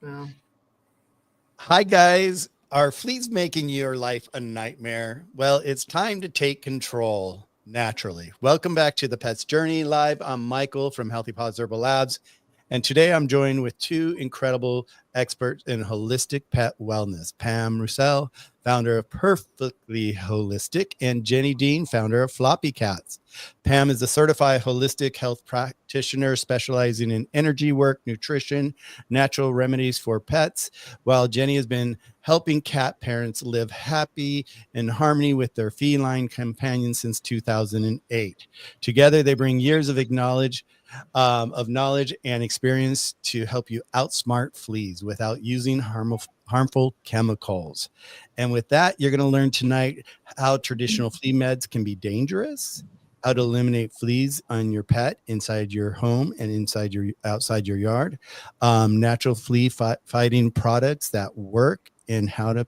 Well, Hi, guys. Are fleas making your life a nightmare? Well, it's time to take control naturally. Welcome back to the Pet's Journey Live. I'm Michael from Healthy Paws Herbal Labs. And today I'm joined with two incredible experts in holistic pet wellness, Pam Roussel, founder of Perfectly Holistic, and Jenny Dean, founder of Floppy Cats. Pam is a certified holistic health practitioner specializing in energy work, nutrition, natural remedies for pets, while Jenny has been helping cat parents live happy in harmony with their feline companions since 2008. Together, they bring years of knowledge and experience to help you outsmart fleas without using harmful chemicals. And with that, you're going to learn tonight how traditional flea meds can be dangerous, how to eliminate fleas on your pet inside your home and outside your yard, natural fighting products that work, and how to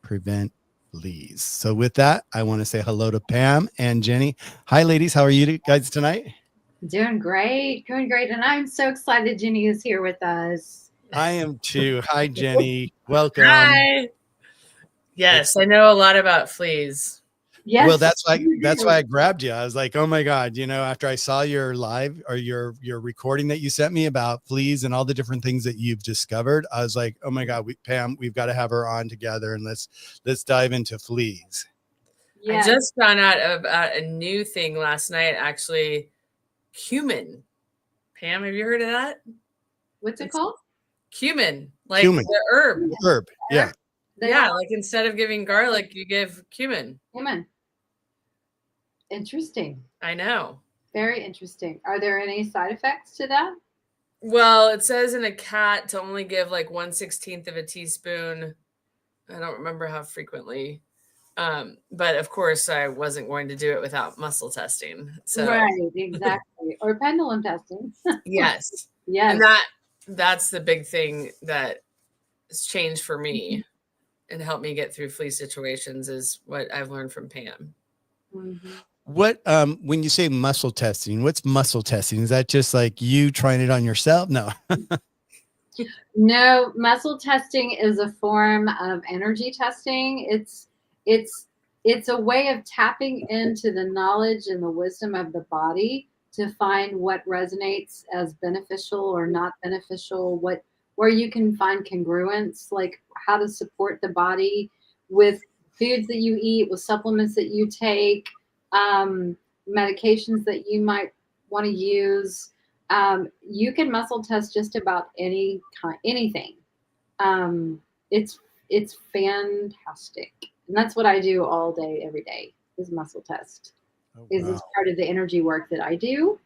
prevent fleas. So with that, I want to say hello to Pam and Jenny. Hi, ladies. How are you guys tonight? Doing great, doing great. And I'm so excited Jenny is here with us. I am too. Hi, Jenny. Welcome. hi. Yes, I know a lot about fleas. Yes. Well, that's why I grabbed you. I was like, oh my God, after I saw your live or your recording that you sent me about fleas and all the different things that you've discovered, I was like, oh my God, Pam, we've got to have her on together and let's dive into fleas. Yes. I just found out about a new thing last night, actually. Cumin. Pam, have you heard of that? What's it called? Cumin, like Cumin. the herb. Herb, yeah. Yeah, like instead of giving garlic, you give cumin. Cumin. Interesting. I know. Very interesting. Are there any side effects to that? Well, it says in a cat to only give like 1/16 of a teaspoon. I don't remember how frequently. But of course I wasn't going to do it without muscle testing. So Right, exactly. Or pendulum testing. yes. Yes. And that's the big thing that has changed for me and helped me get through flea situations is what I've learned from Pam. Mm-hmm. What when you say muscle testing, what's muscle testing? Is that just like you trying it on yourself? No. No, muscle testing is a form of energy testing. It's a way of tapping into the knowledge and the wisdom of the body to find what resonates as beneficial or not beneficial, where you can find congruence, like how to support the body with foods that you eat, with supplements that you take, medications that you might want to use. You can muscle test just about anything. It's fantastic, and that's what I do all day, every day. Is muscle test. Oh, Is wow. this part of the energy work that I do?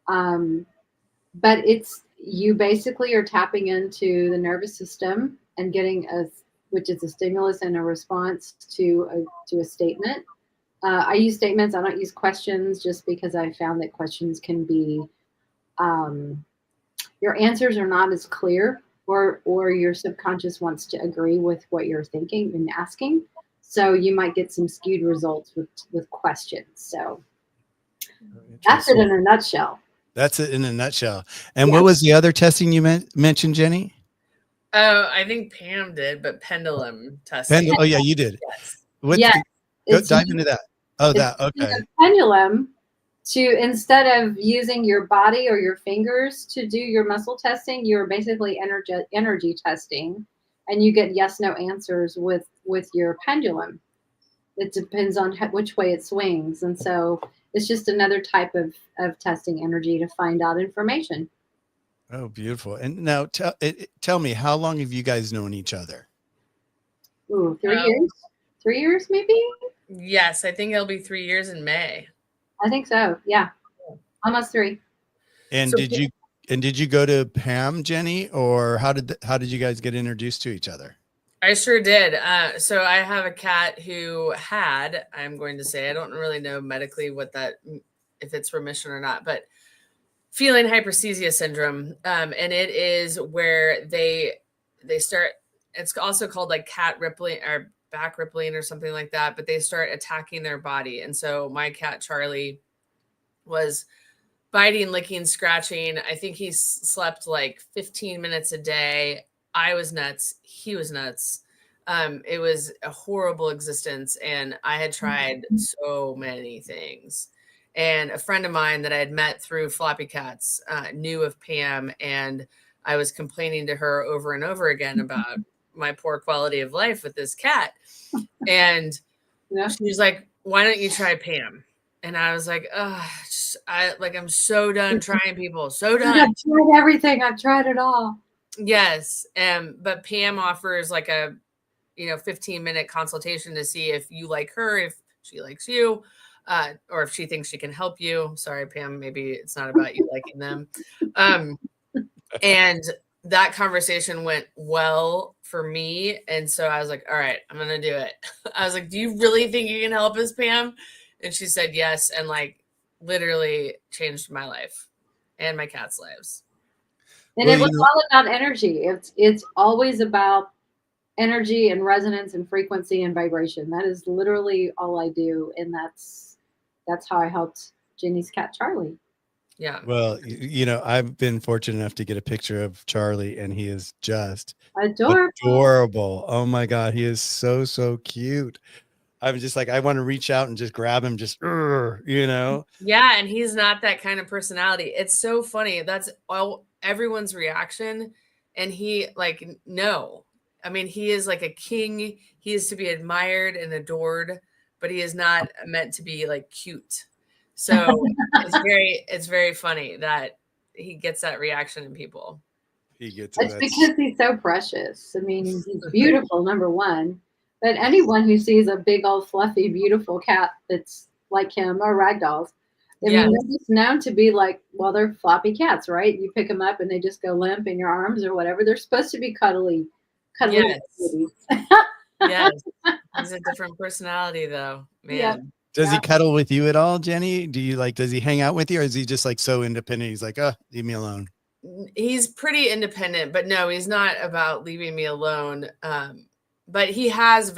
But you basically are tapping into the nervous system and getting which is a stimulus and a response to a statement. I use statements. I don't use questions just because I found that questions can be your answers are not as clear, or your subconscious wants to agree with what you're thinking and asking. So you might get some skewed results with questions. So that's it in a nutshell. That's it in a nutshell. And what was the other testing you mentioned, Jenny? Oh, I think Pam did, but pendulum testing. Oh yeah, you did. Yes. Go dive into that. Oh, that okay. A pendulum to, instead of using your body or your fingers to do your muscle testing, you're basically energy testing, and you get yes no answers with your pendulum. It depends on which way it swings, and so it's just another type of testing energy to find out information. Oh, beautiful. And now tell me, how long have you guys known each other? Ooh, 3 years? 3 years maybe? Yes, I think it'll be 3 years in May. I think so. Yeah. Almost 3. And did you go to Pam, Jenny, or how did you guys get introduced to each other? I sure did. So I have a cat who I'm going to say, I don't really know medically if it's remission or not, but feline hyperesthesia syndrome. And it is where they start, it's also called like cat rippling or back rippling or something like that, but they start attacking their body. And so my cat, Charlie, was biting, licking, scratching. I think he slept like 15 minutes a day. I was nuts. He was nuts. It was a horrible existence, and I had tried so many things. And a friend of mine that I had met through Floppy Cats knew of Pam, and I was complaining to her over and over again about my poor quality of life with this cat. And Yeah. she was like, "Why don't you try Pam?" And I was like, I'm so done trying people. So done. I've tried everything. I've tried it all. Yes. But Pam offers like a 15-minute consultation to see if you like her, if she likes you, or if she thinks she can help you. Sorry, Pam, maybe it's not about you liking them. And that conversation went well for me. And so I was like, all right, I'm going to do it. I was like, do you really think you can help us, Pam? And she said yes. And like literally changed my life and my cat's lives. And it was all about energy. It's always about energy and resonance and frequency and vibration. That is literally all I do. And that's how I helped Jenny's cat, Charlie. Yeah. Well, I've been fortunate enough to get a picture of Charlie, and he is just adorable. Oh my God. He is so, so cute. I'm just like, I want to reach out and just grab him, Yeah. And he's not that kind of personality. It's so funny. That's all everyone's reaction. And he no, I mean, he is like a king. He is to be admired and adored, but he is not meant to be like cute. So it's very funny that he gets that reaction in people. It's because he's so precious. I mean, he's beautiful, number one. But anyone who sees a big old fluffy, beautiful cat that's like him or ragdolls, I mean, they're just known to be like, well, they're floppy cats, right? You pick them up and they just go limp in your arms or whatever. They're supposed to be cuddly. Yes. Yes. He's a different personality though, man. Yeah. Does he cuddle with you at all, Jenny? Does he hang out with you, or is he just like so independent? He's like, leave me alone. He's pretty independent, but no, he's not about leaving me alone. But he has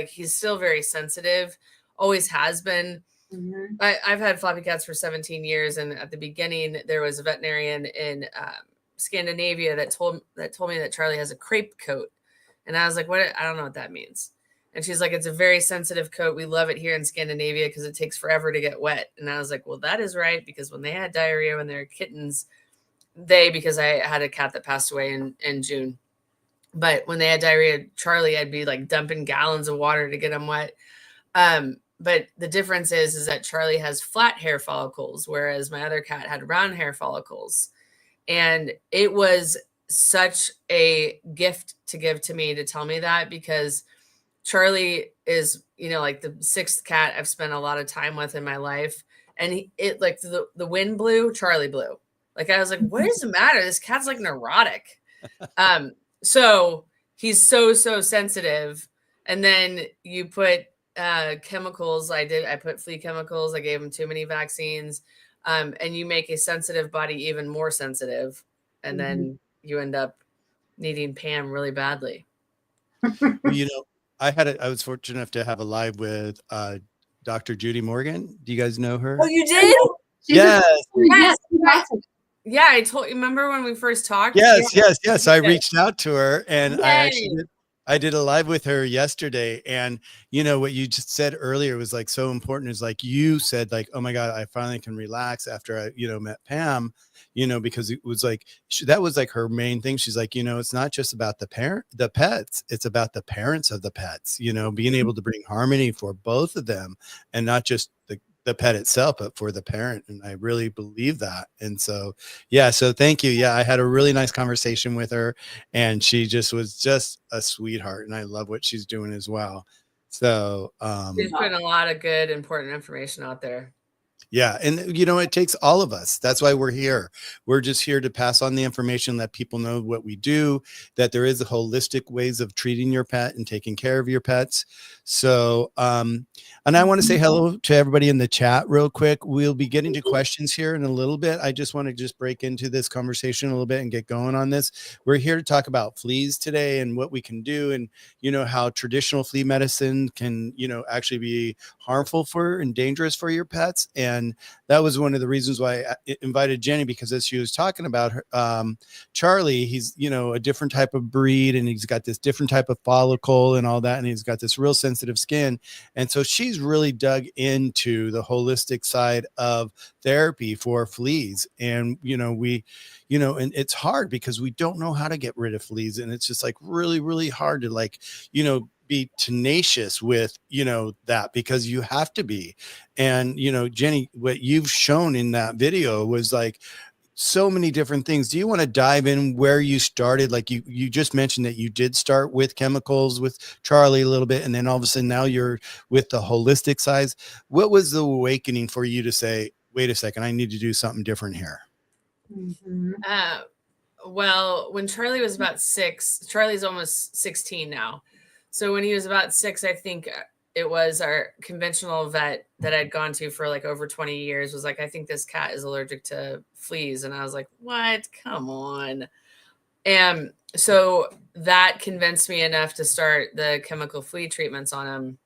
he's still very sensitive, always has been. Mm-hmm. I've had floppy cats for 17 years. And at the beginning, there was a veterinarian in Scandinavia that told me that Charlie has a crepe coat. And I was like, what? I don't know what that means. And she's like, it's a very sensitive coat. We love it here in Scandinavia because it takes forever to get wet. And I was like, well, that is right. Because when they had diarrhea when they were kittens, because I had a cat that passed away in June. But when they had diarrhea, Charlie, I'd be like dumping gallons of water to get him wet. But the difference is that Charlie has flat hair follicles, whereas my other cat had round hair follicles. And it was such a gift to give to me to tell me that, because Charlie is, like the sixth cat I've spent a lot of time with in my life. And the wind blew, Charlie blew. Like, I was like, what does it matter? This cat's like neurotic. So he's so sensitive. And then you put chemicals. I put flea chemicals. I gave him too many vaccines. And you make a sensitive body even more sensitive. And then you end up needing Pam really badly. Well, I was fortunate enough to have a live with Dr. Judy Morgan. Do you guys know her? Oh, you did? Yes. Yeah, I told you. Remember when we first talked? Yes. I reached out to her, and I did a live with her yesterday. And what you just said earlier was like so important. Is like you said, like, oh my God, I finally can relax after I met Pam. Because it was like that was like her main thing. She's like, it's not just about the pets, it's about the parents of the pets, being able to bring harmony for both of them, and not just the pet itself, but for the parent. And I really believe that. And so, so thank you. Yeah. I had a really nice conversation with her, and she was just a sweetheart, and I love what she's doing as well. So, she's putting a lot of good, important information out there. Yeah. And, it takes all of us. That's why we're here. We're just here to pass on the information, let people know what we do, that there is a holistic ways of treating your pet and taking care of your pets. So, and I want to say hello to everybody in the chat real quick. We'll be getting to questions here in a little bit. I just want to break into this conversation a little bit and get going on this. We're here to talk about fleas today and what we can do, and, how traditional flea medicine can, actually be harmful for and dangerous for your pets. And And that was one of the reasons why I invited Jenny, because as she was talking about her, Charlie, he's, you know, a different type of breed, and he's got this different type of follicle and all that. And he's got this real sensitive skin. And so she's really dug into the holistic side of therapy for fleas. And, you know, and it's hard because we don't know how to get rid of fleas. And it's just like really, really hard to, like, you know, be tenacious with, you know, that, because you have to be. And, you know, Jenny, what you've shown in that video was like so many different things. Do you want to dive in where you started? Like you just mentioned that you did start with chemicals with Charlie a little bit, and then all of a sudden now you're with the holistic size. What was the awakening for you to say, wait a second, I need to do something different here? Well, when Charlie was about 6, Charlie's almost 16 now. So when he was about 6, I think it was our conventional vet that I'd gone to for like over 20 years was like, I think this cat is allergic to fleas. And I was like, what? Come on. And so that convinced me enough to start the chemical flea treatments on him.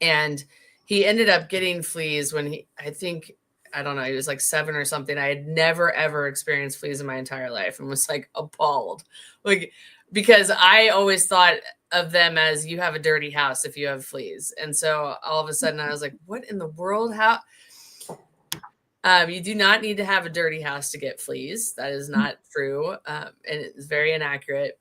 And he ended up getting fleas when I don't know, he was like 7 or something. I had never, ever experienced fleas in my entire life and was like appalled. Like, because I always thought of them as, you have a dirty house if you have fleas. And so all of a sudden I was like, what in the world? How? You do not need to have a dirty house to get fleas. That is not true. And it's very inaccurate.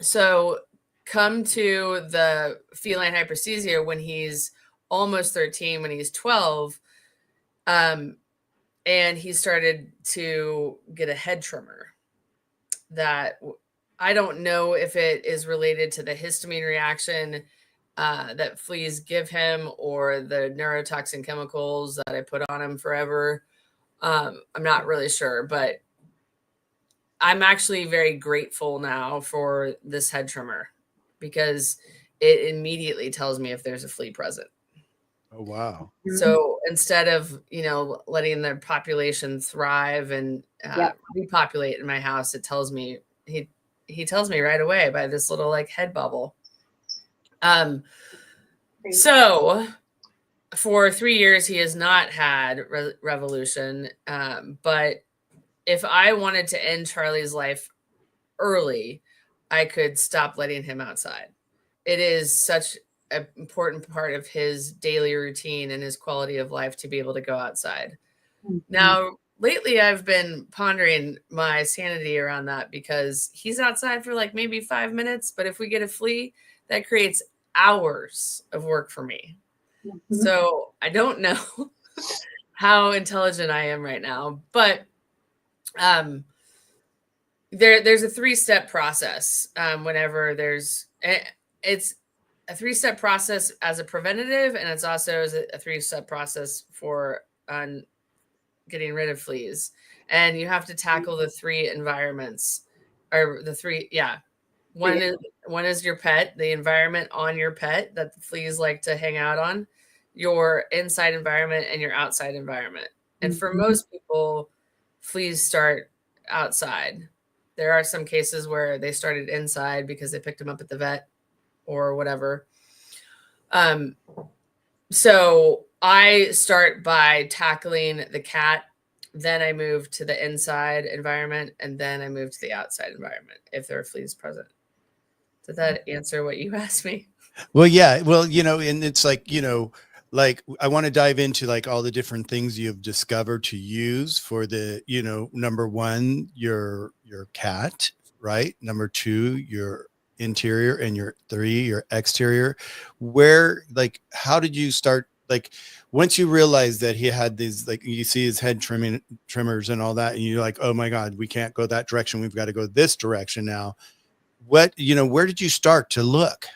So come to the feline hyperesthesia when he's almost 13, when he's 12. And he started to get a head trimmer that I don't know if it is related to the histamine reaction that fleas give him, or the neurotoxin chemicals that I put on him forever. I'm not really sure, but I'm actually very grateful now for this head trimmer, because it immediately tells me if there's a flea present. Oh, wow. So instead of, you know, letting the population thrive and repopulate in my house, it tells me, he tells me right away by this little like head bubble. So for 3 years, he has not had revolution. But if I wanted to end Charlie's life early, I could stop letting him outside. It is such an important part of his daily routine and his quality of life to be able to go outside. Now, lately, I've been pondering my sanity around that, because he's outside for like maybe 5 minutes, but if we get a flea, that creates hours of work for me. So I don't know how intelligent I am right now, but there's a 3-step process. Whenever it's a 3-step process as a preventative, and it's also a 3-step process for getting rid of fleas. And you have to tackle the 3 environments, or the 3. Yeah. One is your pet, the environment on your pet that the fleas like to hang out on, your inside environment, and your outside environment. And for most people, fleas start outside. There are some cases where they started inside because they picked them up at the vet or whatever. So I start by tackling the cat, then I move to the inside environment, and then I move to the outside environment if there are fleas present. Did that answer what you asked me? Well, yeah. Well, you know, and it's like, you know, like I want to dive into like all the different things you've discovered to use for the, you know, number 1, your cat, right? Number 2, your interior, and your 3, your exterior. Where, like, how did you start? Like, once you realized that he had these, like, you see his head trimmers and all that, and you're like, oh my God, we can't go that direction. We've got to go this direction now. What, you know, where did you start to look?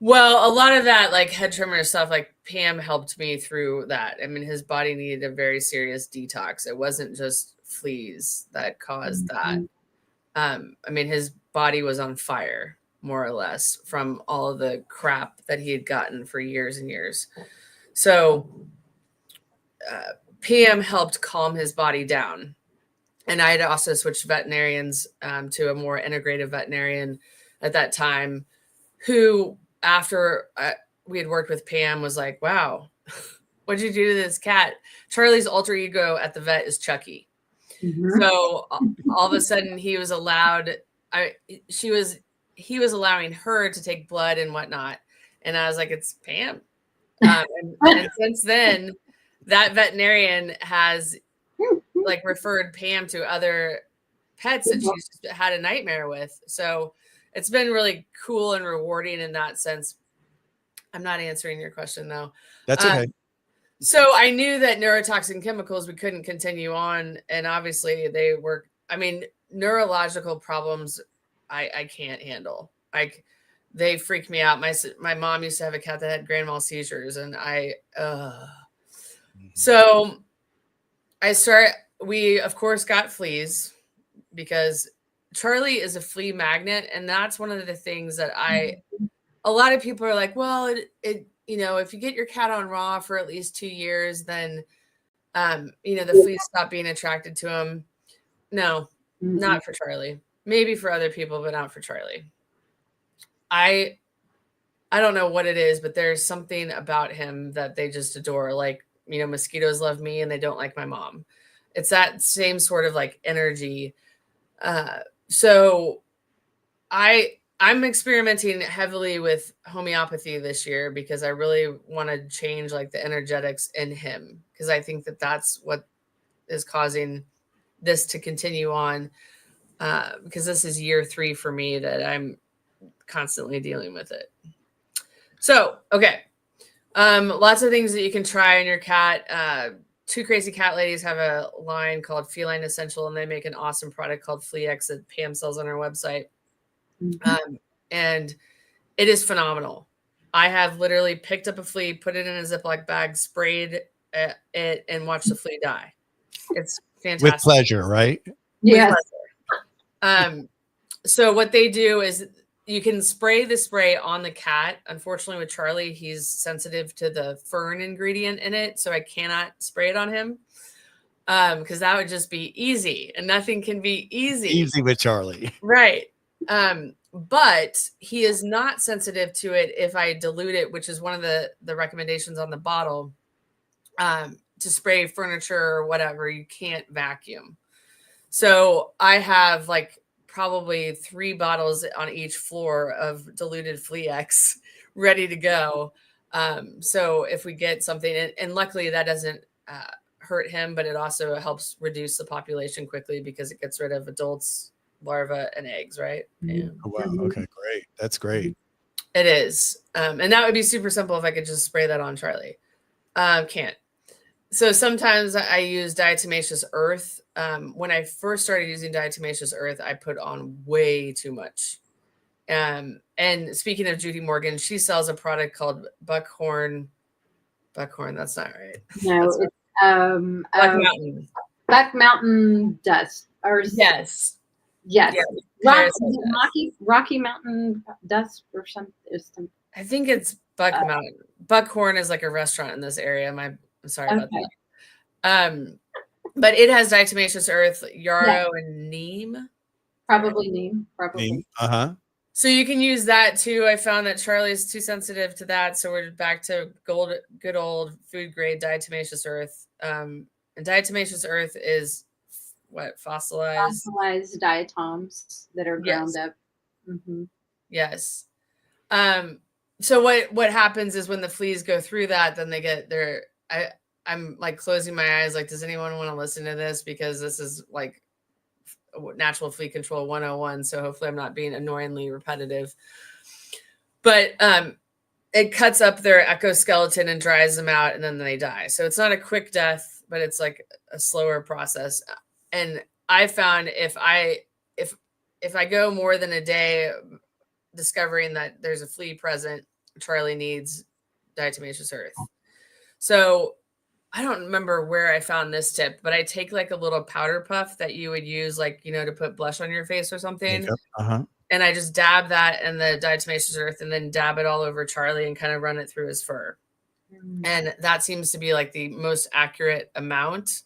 Well, a lot of that, like head trimmer stuff, like Pam helped me through that. I mean, his body needed a very serious detox. It wasn't just fleas that caused that. I mean, his body was on fire, more or less, from all of the crap that he had gotten for years and years. So Pam helped calm his body down. And I had also switched veterinarians to a more integrative veterinarian at that time, who, after we had worked with Pam, was like, wow, What'd you do to this cat? Charlie's alter ego at the vet is Chucky. Mhm. So all of a sudden he was allowed, he was allowing her to take blood and whatnot. And I was like, it's Pam. And since then, that veterinarian has like referred Pam to other pets that she's had a nightmare with. So it's been really cool and rewarding in that sense. I'm not answering your question though. That's okay. So I knew that neurotoxin chemicals, we couldn't continue on. And obviously they were, I mean, neurological problems I can't handle. Like they freak me out. My mom used to have a cat that had grand mal seizures and so we of course got Fleas because Charlie is a flea magnet. And that's one of the things that a lot of people are like, well, you know, if you get your cat on raw for at least 2 years, then, you know, the fleas stop being attracted to him. No, not for Charlie. Maybe for other people, but not for Charlie. I don't know what it is, but there's something about him that they just adore. Like, you know, mosquitoes love me and they don't like my mom. It's that same sort of like energy. So I'm experimenting heavily with homeopathy this year because I really want to change like the energetics in him because I think that that's what is causing this to continue on because this is year 3 for me that I'm constantly dealing with it. So, okay. Lots of things that you can try on your cat. Two Crazy Cat Ladies have a line called Feline Essential and they make an awesome product called Flea X that Pam sells on her website. And it is phenomenal. I have literally picked up a flea, put it in a Ziploc bag, sprayed it, and watched the flea die. It's fantastic. With pleasure, right? Yes. So what they do is you can spray the spray on the cat. Unfortunately, with Charlie, he's sensitive to the fern ingredient in it, so I cannot spray it on him because that would just be easy, and nothing can be easy. Easy with Charlie. Right. But he is not sensitive to it if I dilute it, which is one of the recommendations on the bottle, to spray furniture or whatever. You can't vacuum. So I have like probably 3 bottles on each floor of diluted Flea X ready to go. So if we get something, and luckily that doesn't hurt him, but it also helps reduce the population quickly because it gets rid of adults, larva, and eggs, right? Yeah. Oh, wow. Okay, great. That's great. It is. And that would be super simple if I could just spray that on Charlie. Can't. So sometimes I use diatomaceous earth. When I first started using diatomaceous earth, I put on way too much. And speaking of Judy Morgan, she sells a product called Buckhorn. That's not right. No, it's Buck Mountain. Buck Mountain dust. Or yes. Yes. Yeah. Rocky Mountain dust or something. I think it's Buck Mountain. Buckhorn is like a restaurant in this area. I'm sorry about that. But it has diatomaceous earth, yarrow, and neem. Probably neem. Probably. Neem. So you can use that too. I found that Charlie's too sensitive to that. So we're back to good old food grade diatomaceous earth. And diatomaceous earth is what? Fossilized diatoms that are ground up. Mm-hmm. Yes. So what happens is when the fleas go through that, then they get their, I'm like closing my eyes. Like, does anyone want to listen to this? Because this is like natural flea control 101. So hopefully I'm not being annoyingly repetitive, but, it cuts up their exoskeleton and dries them out and then they die. So it's not a quick death, but it's like a slower process. And I found if I go more than a day discovering that there's a flea present, Charlie needs diatomaceous earth. So I don't remember where I found this tip, but I take like a little powder puff that you would use, like, you know, to put blush on your face or something. And I just dab that in the diatomaceous earth and then dab it all over Charlie and kind of run it through his fur. And that seems to be like the most accurate amount,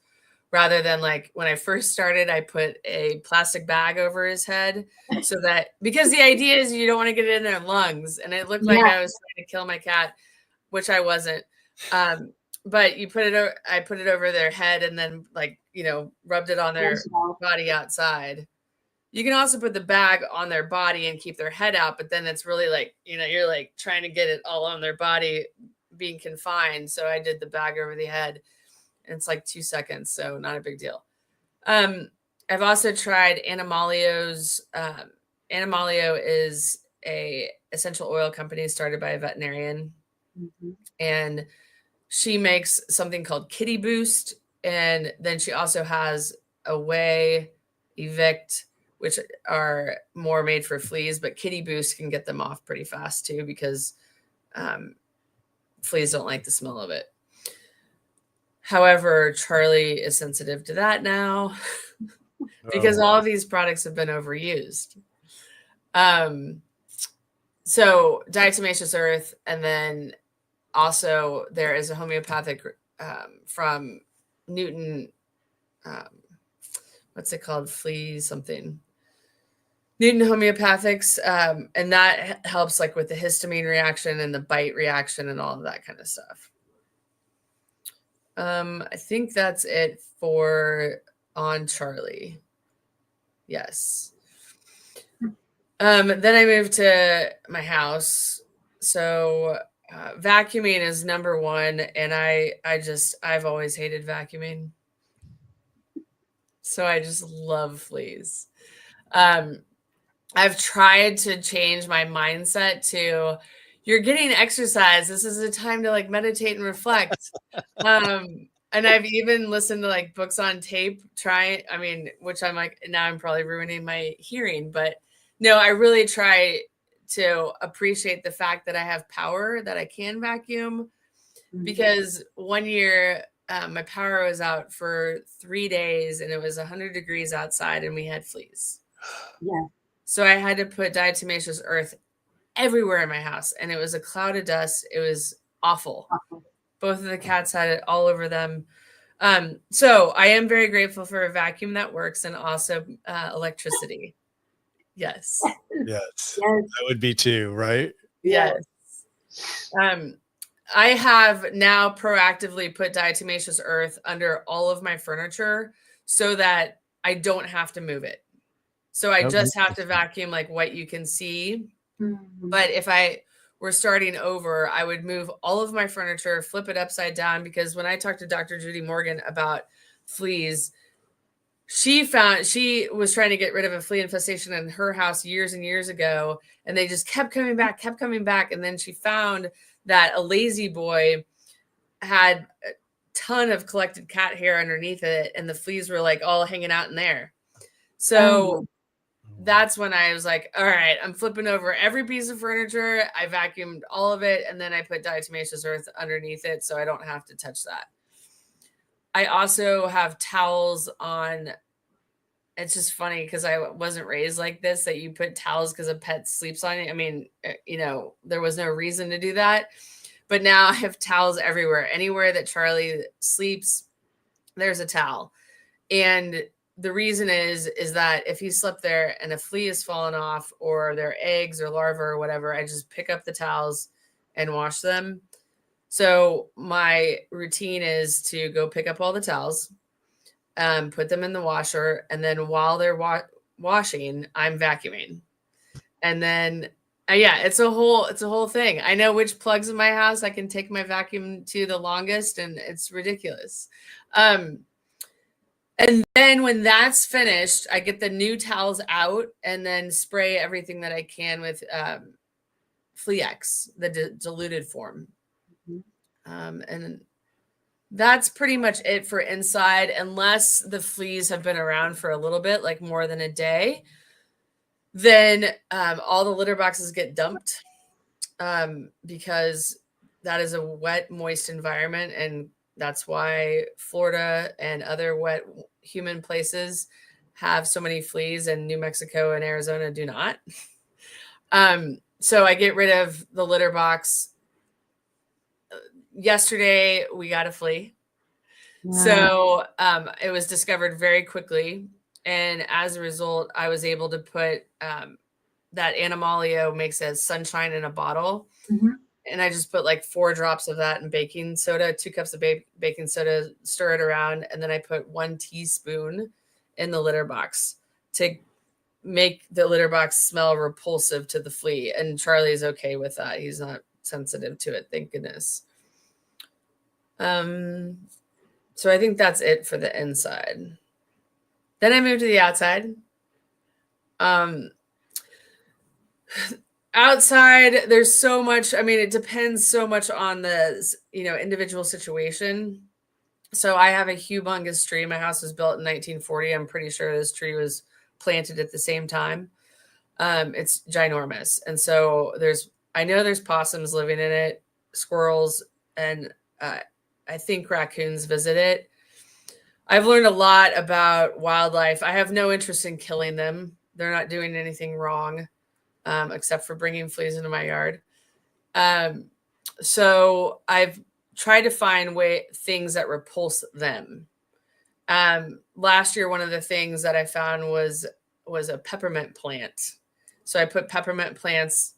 rather than like when I first started, I put a plastic bag over his head so that, because the idea is you don't want to get it in their lungs. And it looked like I was trying to kill my cat, which I wasn't. but you put it, I put it over their head and then like, you know, rubbed it on their body outside. You can also put the bag on their body and keep their head out, but then it's really like, you know, you're like trying to get it all on their body being confined. So I did the bag over the head and it's like 2 seconds. So not a big deal. I've also tried Animalio's. Animalio is a essential oil company started by a veterinarian. And she makes something called Kitty Boost. And then she also has Away, Evict, which are more made for fleas, but Kitty Boost can get them off pretty fast too, because fleas don't like the smell of it. However, Charlie is sensitive to that now because all of these products have been overused. So diatomaceous earth, and then also there is a homeopathic from Newton. What's it called? Flea something. Newton Homeopathics, and that helps like with the histamine reaction and the bite reaction and all of that kind of stuff. I think that's it for on Charlie. Yes. Then I moved to my house. So vacuuming is number one. And I've always hated vacuuming. So I just love fleas. I've tried to change my mindset to you're getting exercise. This is a time to like meditate and reflect. And I've even listened to like books on tape, which I'm like, now I'm probably ruining my hearing, but no, I really try to appreciate the fact that I have power, that I can vacuum, because one year my power was out for 3 days and it was 100 degrees outside and we had fleas. Yeah. So I had to put diatomaceous earth everywhere in my house, and it was a cloud of dust. It was awful. Both of the cats had it all over them. So I am very grateful for a vacuum that works, and also electricity. Yes. Yes. I would be too, right? Yes. I have now proactively put diatomaceous earth under all of my furniture so that I don't have to move it. So I just have to vacuum like what you can see. But if I were starting over, I would move all of my furniture, flip it upside down, because when I talked to Dr. Judy Morgan about fleas, she was trying to get rid of a flea infestation in her house years and years ago, and they just kept coming back. And then she found that a lazy boy had a ton of collected cat hair underneath it, and the fleas were like all hanging out in there. So that's when I was like, all right, I'm flipping over every piece of furniture. I vacuumed all of it, and then I put diatomaceous earth underneath it so I don't have to touch that. I also have towels on. It's just funny because I wasn't raised like this, that you put towels because a pet sleeps on it. I mean, you know, there was no reason to do that. But now I have towels everywhere. Anywhere that Charlie sleeps, there's a towel. And the reason is that if he slept there and a flea has fallen off, or their eggs or larvae or whatever, I just pick up the towels and wash them. So my routine is to go pick up all the towels, put them in the washer, and then while they're washing, I'm vacuuming. And then it's a whole thing. I know which plugs in my house I can take my vacuum to the longest, and it's ridiculous. And then when that's finished, I get the new towels out and then spray everything that I can with Fleax, the diluted form. And that's pretty much it for inside, unless the fleas have been around for a little bit, like more than a day. Then all the litter boxes get dumped because that is a wet, moist environment. And that's why Florida and other wet human places have so many fleas, and New Mexico and Arizona do not. So I get rid of the litter box. Yesterday, we got a flea. Wow. So it was discovered very quickly. And as a result, I was able to put that Animalio makes as sunshine in a bottle. and I just put like 4 drops of that in baking soda, 2 cups of baking soda, stir it around, and then I put 1 teaspoon in the litter box to make the litter box smell repulsive to the flea. And Charlie's okay with that. He's not sensitive to it, thank goodness. So I think that's it for the inside. Then I moved to the outside. Outside, there's so much. I mean, it depends so much on the, individual situation. So I have a humongous tree. My house was built in 1940. I'm pretty sure this tree was planted at the same time. It's ginormous. And so I know there's possums living in it, squirrels, and I think raccoons visit it. I've learned a lot about wildlife. I have no interest in killing them. They're not doing anything wrong. Except for bringing fleas into my yard. So I've tried to find things that repulse them. Last year, one of the things that I found was a peppermint plant. So I put peppermint plants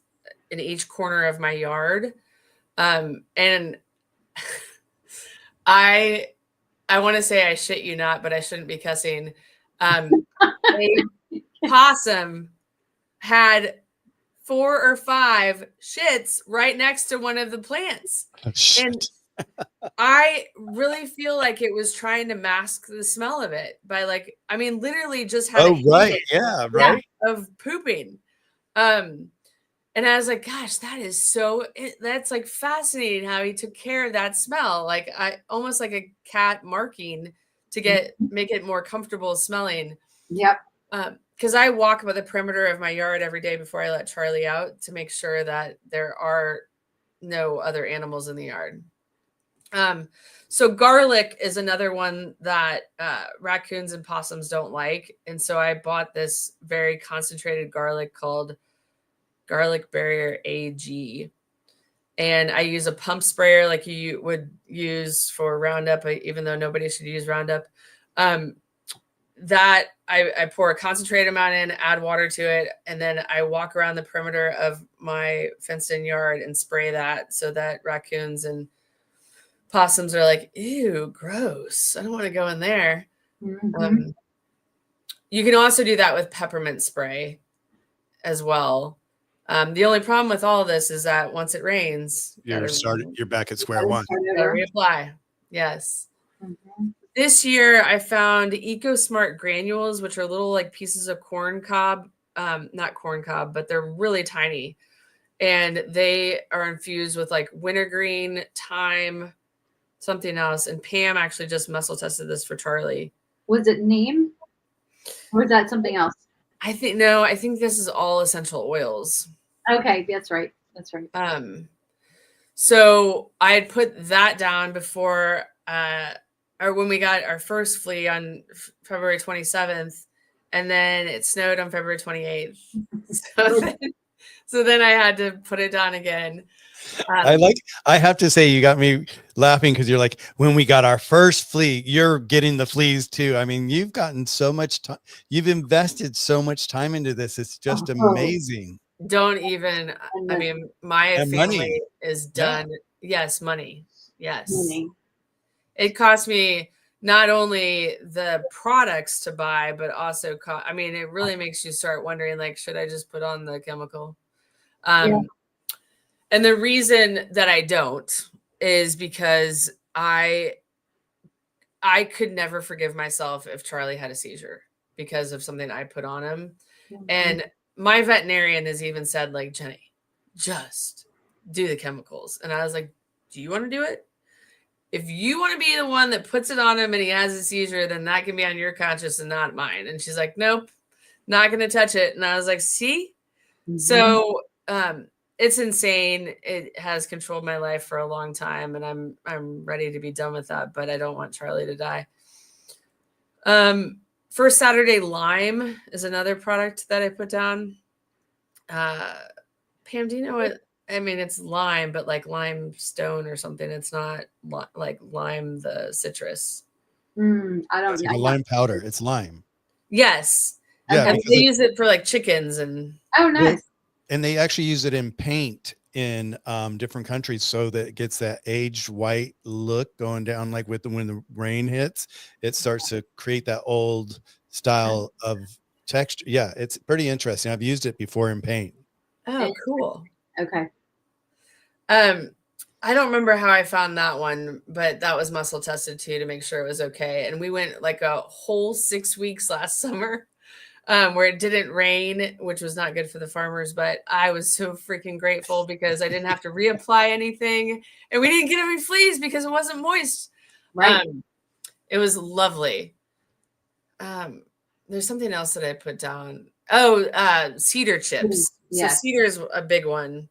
in each corner of my yard. And I want to say I shit you not, but I shouldn't be cussing. A possum had 4 or 5 shits right next to one of the plants. Oh, shit. And I really feel like it was trying to mask the smell of it by literally just had of pooping. And I was like, gosh, that's like fascinating how he took care of that smell. Like almost like a cat marking to make it more comfortable smelling. Yep. Because I walk by the perimeter of my yard every day before I let Charlie out to make sure that there are no other animals in the yard. So garlic is another one that raccoons and possums don't like. And so I bought this very concentrated garlic called Garlic Barrier AG. And I use a pump sprayer like you would use for Roundup, even though nobody should use Roundup. That I pour a concentrated amount in, add water to it, and then I walk around the perimeter of my fenced-in yard and spray that so that raccoons and possums are like, ew, gross. I don't want to go in there. Mm-hmm. You can also do that with peppermint spray as well. The only problem with all of this is that once it rains, you're back at square one. Gotta reapply. Yes. Mm-hmm. This year I found EcoSmart granules, which are little like pieces of corn cob, not corn cob, but they're really tiny. And they are infused with like wintergreen, thyme, something else. And Pam actually just muscle tested this for Charlie. Was it neem? Or is that something else? I think this is all essential oils. Okay, that's right. That's right. So I had put that down before or when we got our first flea on February 27th, and then it snowed on February 28th. So then I had to put it down again. I have to say, you got me laughing because you're like, when we got our first flea, you're getting the fleas too. I mean, you've gotten so much time. You've invested so much time into this. It's just amazing. Don't even, I mean, my family money is done. Yeah. Yes. Money. Yes. Money. It cost me not only the products to buy, but also, it really makes you start wondering, like, should I just put on the chemical? And the reason that I don't is because I could never forgive myself if Charlie had a seizure because of something I put on him. Mm-hmm. And my veterinarian has even said, like, Jenny, just do the chemicals. And I was like, do you want to do it? If you want to be the one that puts it on him and he has a seizure, then that can be on your conscience and not mine. And she's like, nope, not going to touch it. And I was like, see? Mm-hmm. So it's insane. It has controlled my life for a long time, and I'm ready to be done with that, but I don't want Charlie to die. First Saturday Lime is another product that I put down. Pam, do you know what? I mean, it's lime, but like limestone or something. It's not like lime, the citrus. I don't know. It's like a lime powder. It's lime. Yes. Yeah. And they use it for like chickens and. Oh, nice. And they actually use it in paint in different countries so that it gets that aged white look going down, like when the rain hits, it starts to create that old style of texture. Yeah, it's pretty interesting. I've used it before in paint. Oh, cool. Okay. I don't remember how I found that one, but that was muscle tested too to make sure it was okay. And we went like a whole 6 weeks last summer, where it didn't rain, which was not good for the farmers, but I was so freaking grateful because I didn't have to reapply anything and we didn't get any fleas because it wasn't moist. Right. It was lovely. There's something else that I put down. Oh, cedar chips. Yes. So cedar is a big one.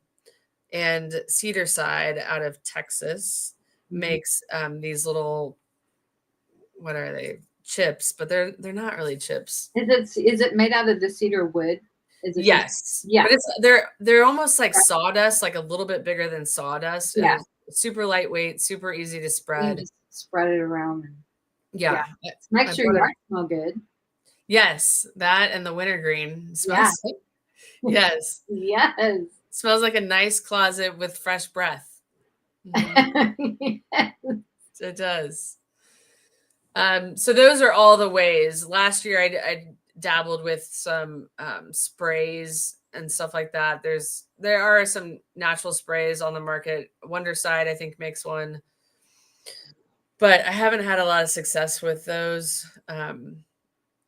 And Cedar Side out of Texas makes these little, what are they? Chips, but they're not really chips. Is it made out of the cedar wood? Is it Yes. Yeah. But they're almost like sawdust, like a little bit bigger than sawdust. Yeah. Super lightweight, super easy to spread. Just spread it around. Yeah. Makes sure your yard smell good. Yes, that and the wintergreen smells. Yeah. Yes. Yes. Smells like a nice closet with fresh breath. Yes. It does. So those are all the ways. Last year I dabbled with some sprays and stuff like that. There are some natural sprays on the market. Wonderside, I think, makes one, but I haven't had a lot of success with those. And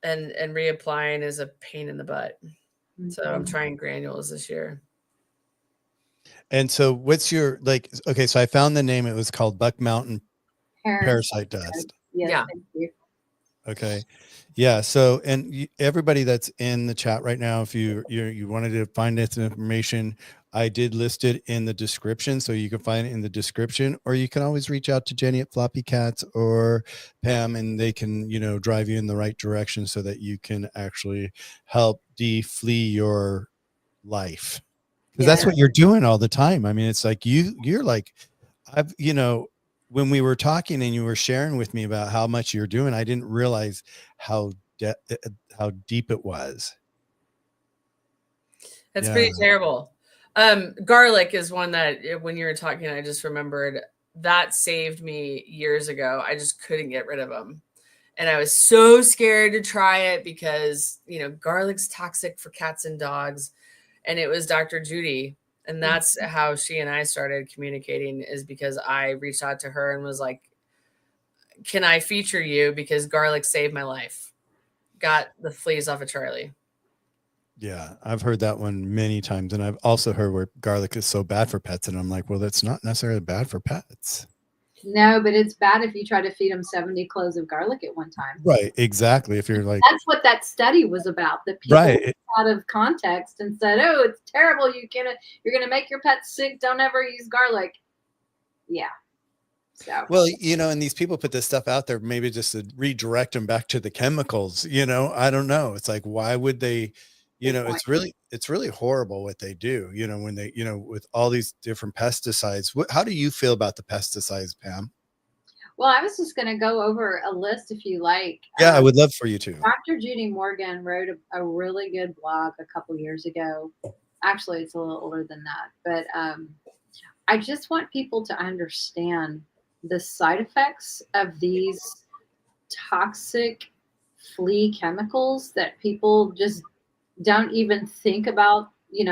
reapplying is a pain in the butt. So I'm trying granules this year. And so what's your, like, okay, so I found the name. It was called Buck Mountain Parasite Dust. Yes, yeah. Thank you. Okay. Yeah. So, and everybody that's in the chat right now, if you wanted to find this information, I did list it in the description. So you can find it in the description, or you can always reach out to Jenny at Floppy Cats or Pam, and they can, drive you in the right direction so that you can actually help de-flea your life. Because that's what you're doing all the time. I mean, it's like you're like, when we were talking and you were sharing with me about how much you're doing, I didn't realize how deep it was. That's pretty terrible. Garlic is one that when you were talking, I just remembered that saved me years ago. I just couldn't get rid of them. And I was so scared to try it because, garlic's toxic for cats and dogs. And it was Dr. Judy. And that's how she and I started communicating, is because I reached out to her and was like, can I feature you? Because garlic saved my life. Got the fleas off of Charlie. Yeah, I've heard that one many times. And I've also heard where garlic is so bad for pets. And I'm like, well, that's not necessarily bad for pets. No, but it's bad if you try to feed them 70 cloves of garlic at one time. Right. Exactly. If you're like, that's what that study was about. That people out of context and said, "Oh, it's terrible. You're gonna make your pets sick. Don't ever use garlic." Yeah. So. Well, and these people put this stuff out there, maybe just to redirect them back to the chemicals. I don't know. It's like, why would they? It's really horrible what they do. When they, with all these different pesticides. How do you feel about the pesticides, Pam? Well, I was just going to go over a list if you like. Yeah, I would love for you to. Dr. Judy Morgan wrote a really good blog a couple years ago. Actually, it's a little older than that. But I just want people to understand the side effects of these toxic flea chemicals that people just don't even think about,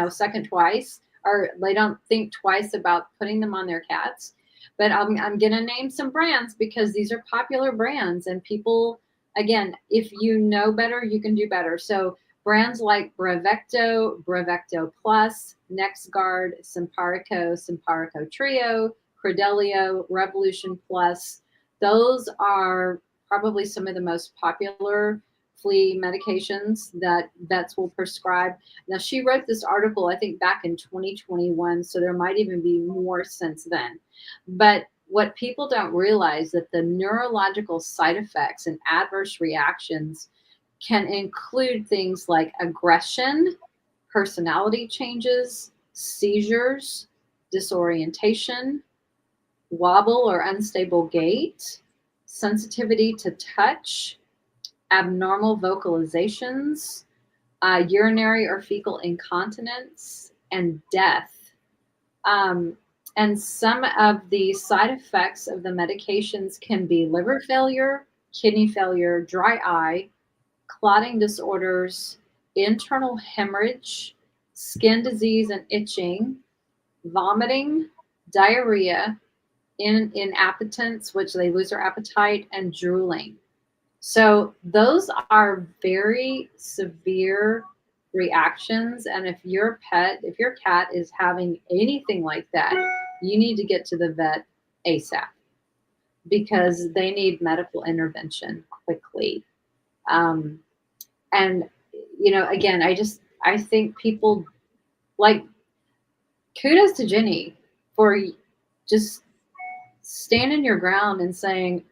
second twice, or they don't think twice about putting them on their cats. But I'm going to name some brands because these are popular brands, and people, again, if you know better, you can do better. So brands like Bravecto, Bravecto Plus, NexGard, Simparico Trio, Credelio, Revolution Plus, those are probably some of the most popular flea medications that vets will prescribe. Now, she wrote this article, I think, back in 2021, so there might even be more since then. But what people don't realize that the neurological side effects and adverse reactions can include things like aggression, personality changes, seizures, disorientation, wobble or unstable gait, sensitivity to touch, abnormal vocalizations, urinary or fecal incontinence, and death. And some of the side effects of the medications can be liver failure, kidney failure, dry eye, clotting disorders, internal hemorrhage, skin disease and itching, vomiting, diarrhea, inappetence, which they lose their appetite, and drooling. So those are very severe reactions. And if your cat is having anything like that, you need to get to the vet ASAP because they need medical intervention quickly. And, again, I think people, like, kudos to Jenny for just standing your ground and saying,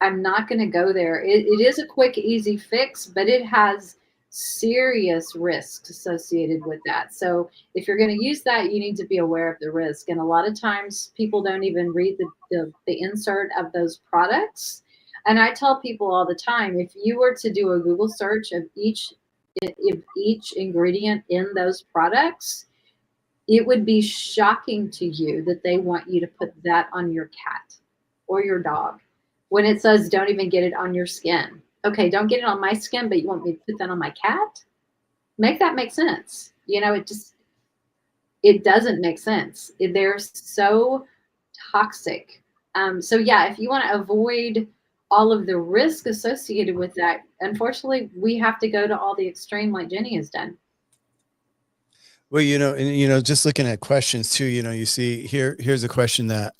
I'm not going to go there. It is a quick, easy fix, but it has serious risks associated with that. So if you're going to use that, you need to be aware of the risk. And a lot of times people don't even read the insert of those products. And I tell people all the time, if you were to do a Google search of each ingredient in those products, it would be shocking to you that they want you to put that on your cat or your dog when it says don't even get it on your skin. Okay, don't get it on my skin, but you want me to put that on my cat? Make that make sense. It doesn't make sense. They're so toxic. So yeah, if you want to avoid all of the risk associated with that, unfortunately, we have to go to all the extreme like Jenny has done. Well, just looking at questions too, you see here's a question that,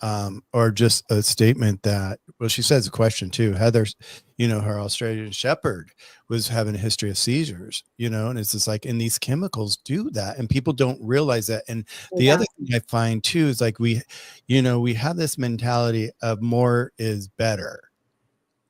or just a statement that, well, she says a question too. Heather's, her Australian Shepherd was having a history of seizures, and it's just like, and these chemicals do that and people don't realize that. And the other thing I find too, is like, we have this mentality of more is better,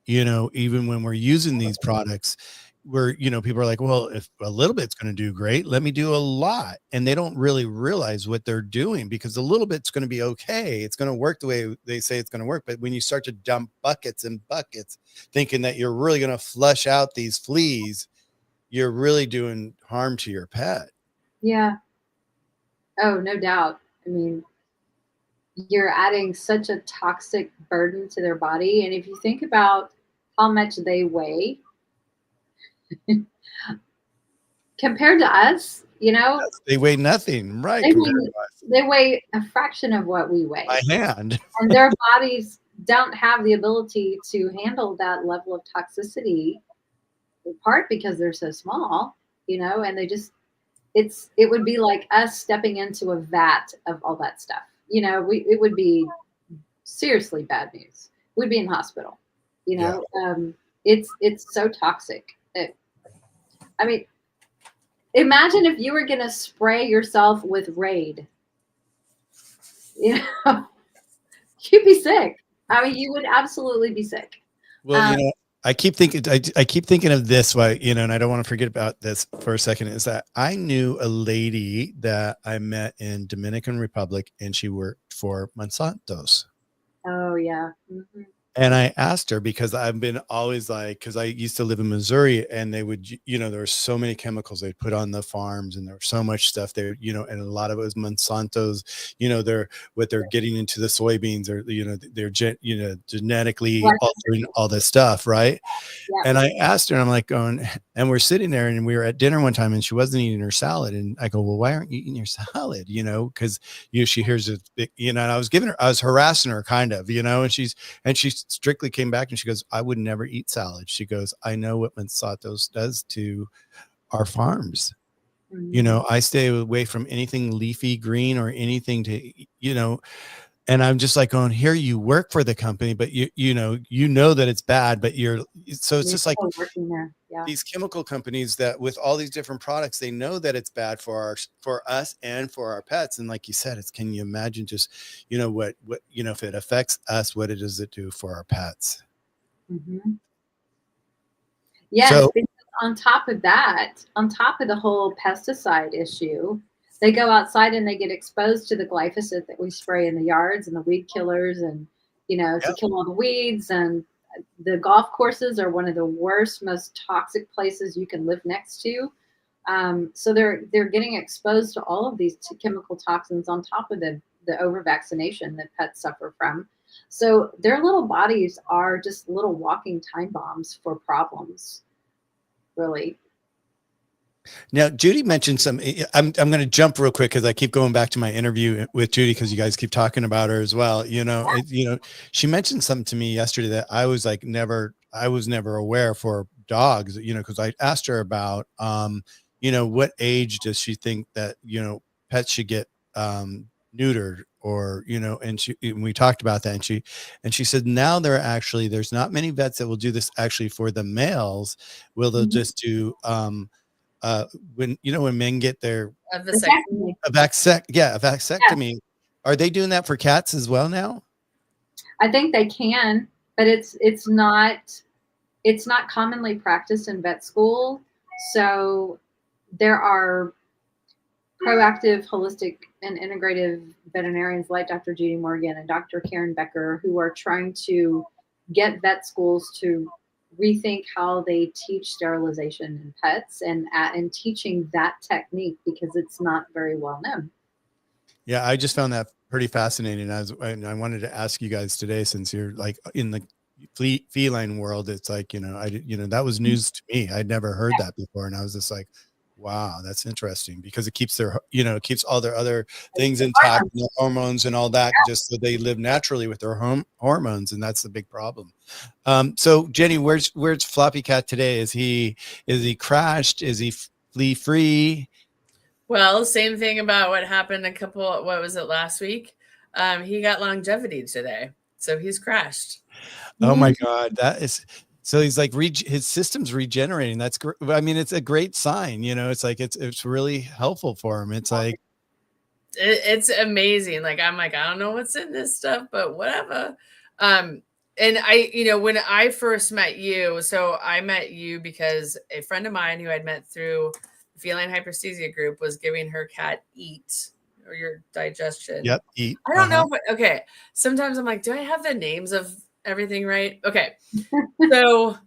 even when we're using these products. Where people are like, well, if a little bit's going to do great, let me do a lot. And they don't really realize what they're doing, because a little bit's going to be okay, it's going to work the way they say it's going to work. But when you start to dump buckets and buckets thinking that you're really going to flush out these fleas, you're really doing harm to your pet. Yeah. Oh, no doubt. I mean, you're adding such a toxic burden to their body. And if you think about how much they weigh compared to us, they weigh nothing, right? They weigh a fraction of what we weigh. My hand. And their bodies don't have the ability to handle that level of toxicity, in part because they're so small, and they just, it would be like us stepping into a vat of all that stuff. It would be seriously bad news. We'd be in hospital, Yeah. It's so toxic. I mean, imagine if you were going to spray yourself with Raid. You'd be sick. I mean, you would absolutely be sick. Well, I keep thinking of this way, and I don't want to forget about this for a second, is that I knew a lady that I met in Dominican Republic, and she worked for Monsanto's. Oh yeah. Mm-hmm. And I asked her, because I've been always like, because I used to live in Missouri, and they would, there were so many chemicals they put on the farms, and there was so much stuff there, and a lot of it was Monsanto's, what they're getting into the soybeans, or, they're, genetically altering all this stuff. Right. Yeah. And I asked her, and I'm like going, and we're sitting there, and we were at dinner one time, and she wasn't eating her salad. And I go, well, why aren't you eating your salad? Cause she hears it, and I was harassing her kind of, and she strictly came back and she goes, I would never eat salad. She goes, I know what Monsanto's does to our farms. Mm-hmm. I stay away from anything leafy green or anything to, and I'm just like going, here, you work for the company, but you know that it's bad, but it's just like working there. Yeah. These chemical companies that with all these different products, they know that it's bad for us and for our pets. And like you said, can you imagine just, what, if it affects us, what does it do for our pets? Mm-hmm. Yes. So, on top of the whole pesticide issue, they go outside and they get exposed to the glyphosate that we spray in the yards and the weed killers, and, to kill all the weeds. And the golf courses are one of the worst, most toxic places you can live next to. So they're getting exposed to all of these chemical toxins on top of the the over vaccination that pets suffer from. So their little bodies are just little walking time bombs for problems, really. Now, Judy mentioned some. I'm going to jump real quick because I keep going back to my interview with Judy because you guys keep talking about her as well. She mentioned something to me yesterday that I was never aware for dogs. Because I asked her about, what age does she think that pets should get neutered or and we talked about that and she said now there's not many vets that will do this actually for the males. They'll just do when men get their A vasectomy. a vasectomy. Are they doing that for cats as well now? I think they can, but it's not commonly practiced in vet school. So there are proactive, holistic, and integrative veterinarians like Dr. Judy Morgan and Dr. Karen Becker who are trying to get vet schools to rethink how they teach sterilization in pets and teaching that technique because it's not very well known. Yeah, I just found that pretty fascinating. I wanted to ask you guys today, since you're like in the feline world, it's like, that was news to me. I'd never heard that before. And I was just like, wow, that's interesting because it keeps it keeps all their other things intact, their hormones and all that, just so they live naturally with their hormones. And that's the big problem. So Jenny, where's Floppy Cat today? Is he crashed? Is he flea free? Well, same thing about what happened what was it, last week? He got longevity today. So he's crashed. Oh my God. So he's like his system's regenerating. That's great. I mean, it's a great sign, it's like, it's really helpful for him. It's like, it's amazing. Like, I'm like, I don't know what's in this stuff, but whatever. And when I first met you, so I met you because a friend of mine who I'd met through the feline hyperesthesia group was giving her cat Eat, or your digestion. Yep. Eat. I don't know. Okay. Sometimes I'm like, do I have the names of everything right? Okay. So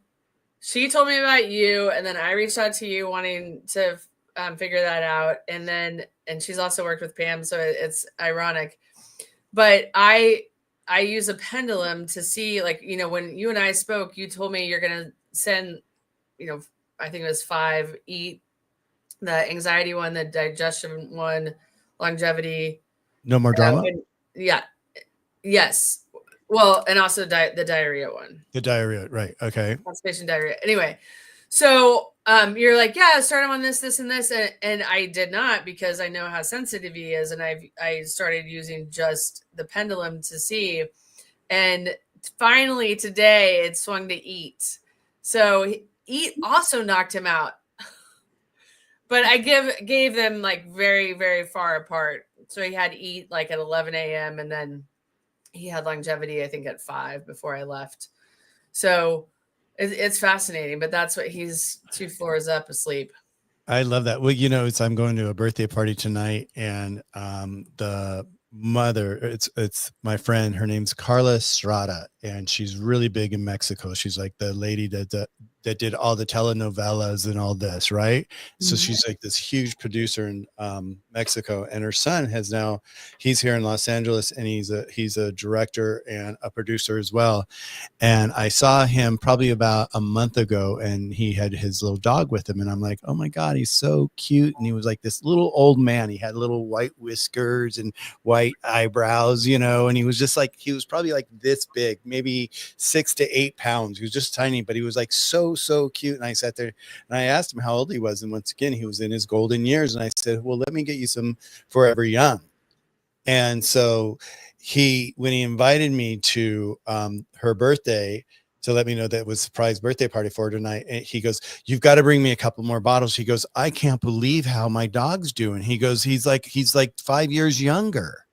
she told me about you, and then I reached out to you wanting to figure that out. And she's also worked with Pam, so it's ironic. But I use a pendulum to see, like, when you and I spoke, you told me you're going to send, I think it was 5 Eat, the anxiety one, the digestion one, longevity. No more drama. Yeah. Yes. Well, and also the diarrhea one. The diarrhea, right? Okay. Constipation, diarrhea. Anyway, so you're like, yeah, start him on this, this, and this, and I did not, because I know how sensitive he is, and I started using just the pendulum to see, and finally today it swung to Eat. So Eat also knocked him out, but I gave them like very, very far apart. So he had Eat like at 11 a.m. and then he had longevity, I think, at 5 before I left. So it's fascinating, but that's what he's 2 floors up asleep. I love that. Well, I'm going to a birthday party tonight, and the mother, it's my friend, her name's Carla Estrada, and she's really big in Mexico. She's like the lady that did all the telenovelas and all this, right? So she's like this huge producer in Mexico, and her son he's here in Los Angeles, and he's a director and a producer as well. And I saw him probably about a month ago, and he had his little dog with him, and I'm like, oh my God, he's so cute. And he was like this little old man. He had little white whiskers and white eyebrows, and he was just like, he was probably like this big, maybe 6 to 8 pounds. He was just tiny, but he was like so cute. And I sat there and I asked him how old he was, and once again, he was in his golden years. And I said, well, let me get you some Forever Young. And so when he invited me to her birthday to let me know that it was a surprise birthday party for her tonight, and he goes, you've got to bring me a couple more bottles. He goes, I can't believe how my dog's doing. He goes, he's like 5 years younger.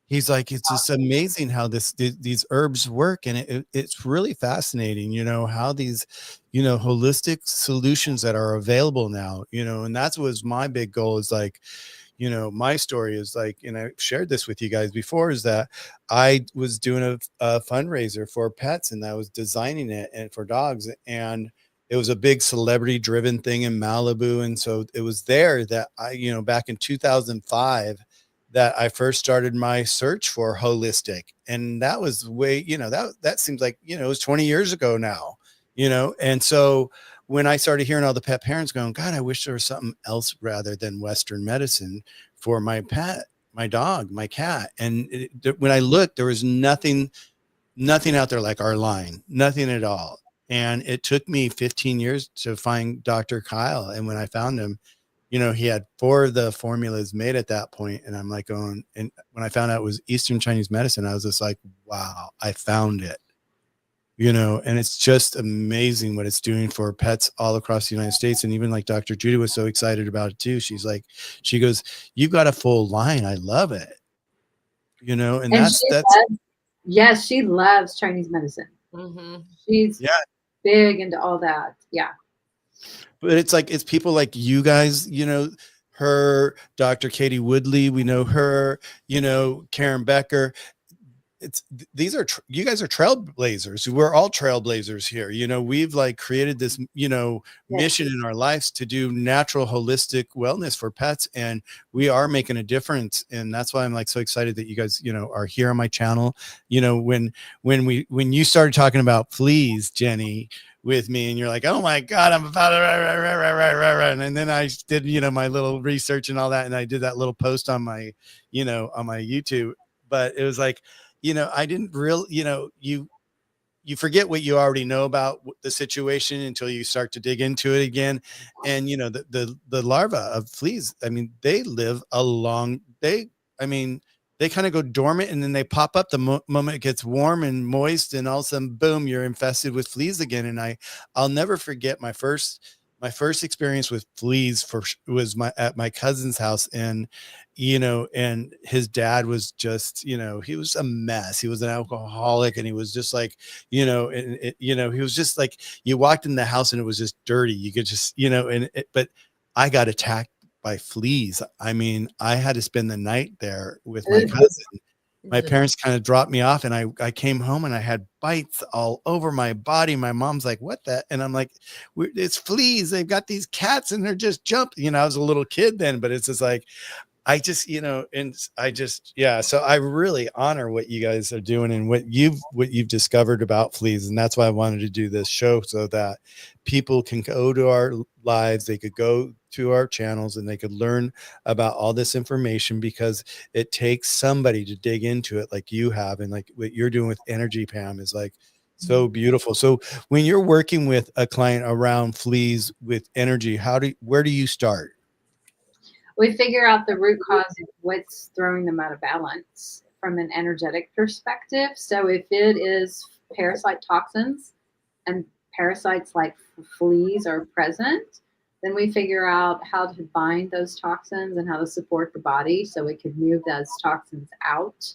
He's like, it's just amazing how these herbs work. And it's really fascinating, how these, holistic solutions that are available now, and that's was my big goal, is like, my story is like, and I shared this with you guys before, is that I was doing a fundraiser for pets, and I was designing it and for dogs, and it was a big celebrity driven thing in Malibu. And so it was there that I, back in 2005, that I first started my search for holistic. And that was way, that seems like, it was 20 years ago now, And so when I started hearing all the pet parents going, God, I wish there was something else rather than Western medicine for my pet, my dog, my cat. And when I looked, there was nothing out there like our line, nothing at all. And it took me 15 years to find Dr. Kyle. And when I found him, he had 4 of the formulas made at that point. And I'm like going, and when I found out it was Eastern Chinese medicine, I was just like, wow, I found it, and it's just amazing what it's doing for pets all across the United States. And even like Dr. Judy was so excited about it too. She goes, you've got a full line. I love it, and that's, yes, she loves Chinese medicine. Mm-hmm. She's big into all that. Yeah. But it's people like you guys, her, Dr. Katie Woodley, we know her, Karen Becker. You guys are trailblazers. We're all trailblazers here. We've like created this, mission in our lives to do natural, holistic wellness for pets. And we are making a difference. And that's why I'm like so excited that you guys, are here on my channel. When you started talking about fleas, Jenny, with me, and you're like, oh my God, I'm about to, and then I did, my little research and all that. And I did that little post on my, on my YouTube, but it was like, I didn't really, you forget what you already know about the situation until you start to dig into it again. And, the larva of fleas, I mean, they live they kind of go dormant and then they pop up the moment it gets warm and moist, and all of a sudden, boom, you're infested with fleas again. And I'll never forget my first experience with fleas was at my cousin's house. And, and his dad was just, he was a mess. He was an alcoholic, and he was just like, he was just like, you walked in the house and it was just dirty. You could just, but I got attacked by fleas. I mean, I had to spend the night there with my cousin. My parents kind of dropped me off, and I came home and I had bites all over my body. My mom's like, what the? And I'm like, it's fleas. They've got these cats and they're just jumping. I was a little kid then, but it's just like, so I really honor what you guys are doing and what you've discovered about fleas. And that's why I wanted to do this show, so that people can go to our lives, they could go to our channels, and they could learn about all this information, because it takes somebody to dig into it like you have. And like what you're doing with energy, Pam, is like so beautiful. So when you're working with a client around fleas with energy, where do you start? We figure out the root cause of what's throwing them out of balance from an energetic perspective. So if it is parasite toxins and parasites like fleas are present, then we figure out how to bind those toxins and how to support the body so it can move those toxins out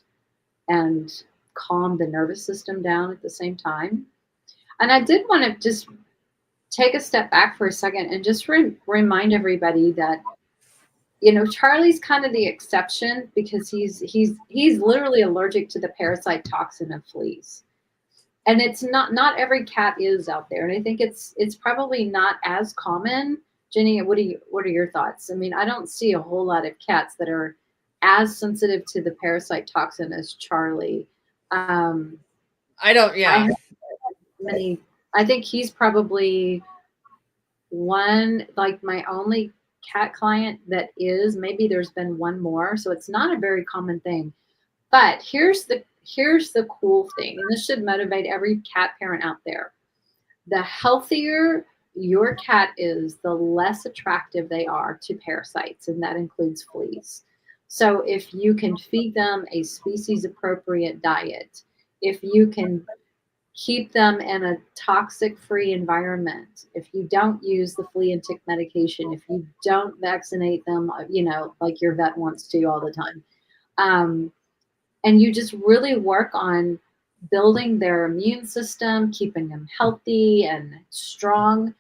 and calm the nervous system down at the same time. And I did want to just take a step back for a second and just remind everybody that, Charlie's kind of the exception, because he's literally allergic to the parasite toxin of fleas. And it's not every cat is out there. And I think it's probably not as common. Jenny, what are your thoughts? I mean, I don't see a whole lot of cats that are as sensitive to the parasite toxin as Charlie. I don't, yeah. I think he's probably one, like my only cat client that is. Maybe there's been one more, so it's not a very common thing. But here's the cool thing, and this should motivate every cat parent out there. The healthier your cat is, the less attractive they are to parasites, and that includes fleas. So if you can feed them a species appropriate diet, if you can keep them in a toxic-free environment, if you don't use the flea and tick medication, if you don't vaccinate them, like your vet wants to all the time, and you just really work on building their immune system, keeping them healthy and strong,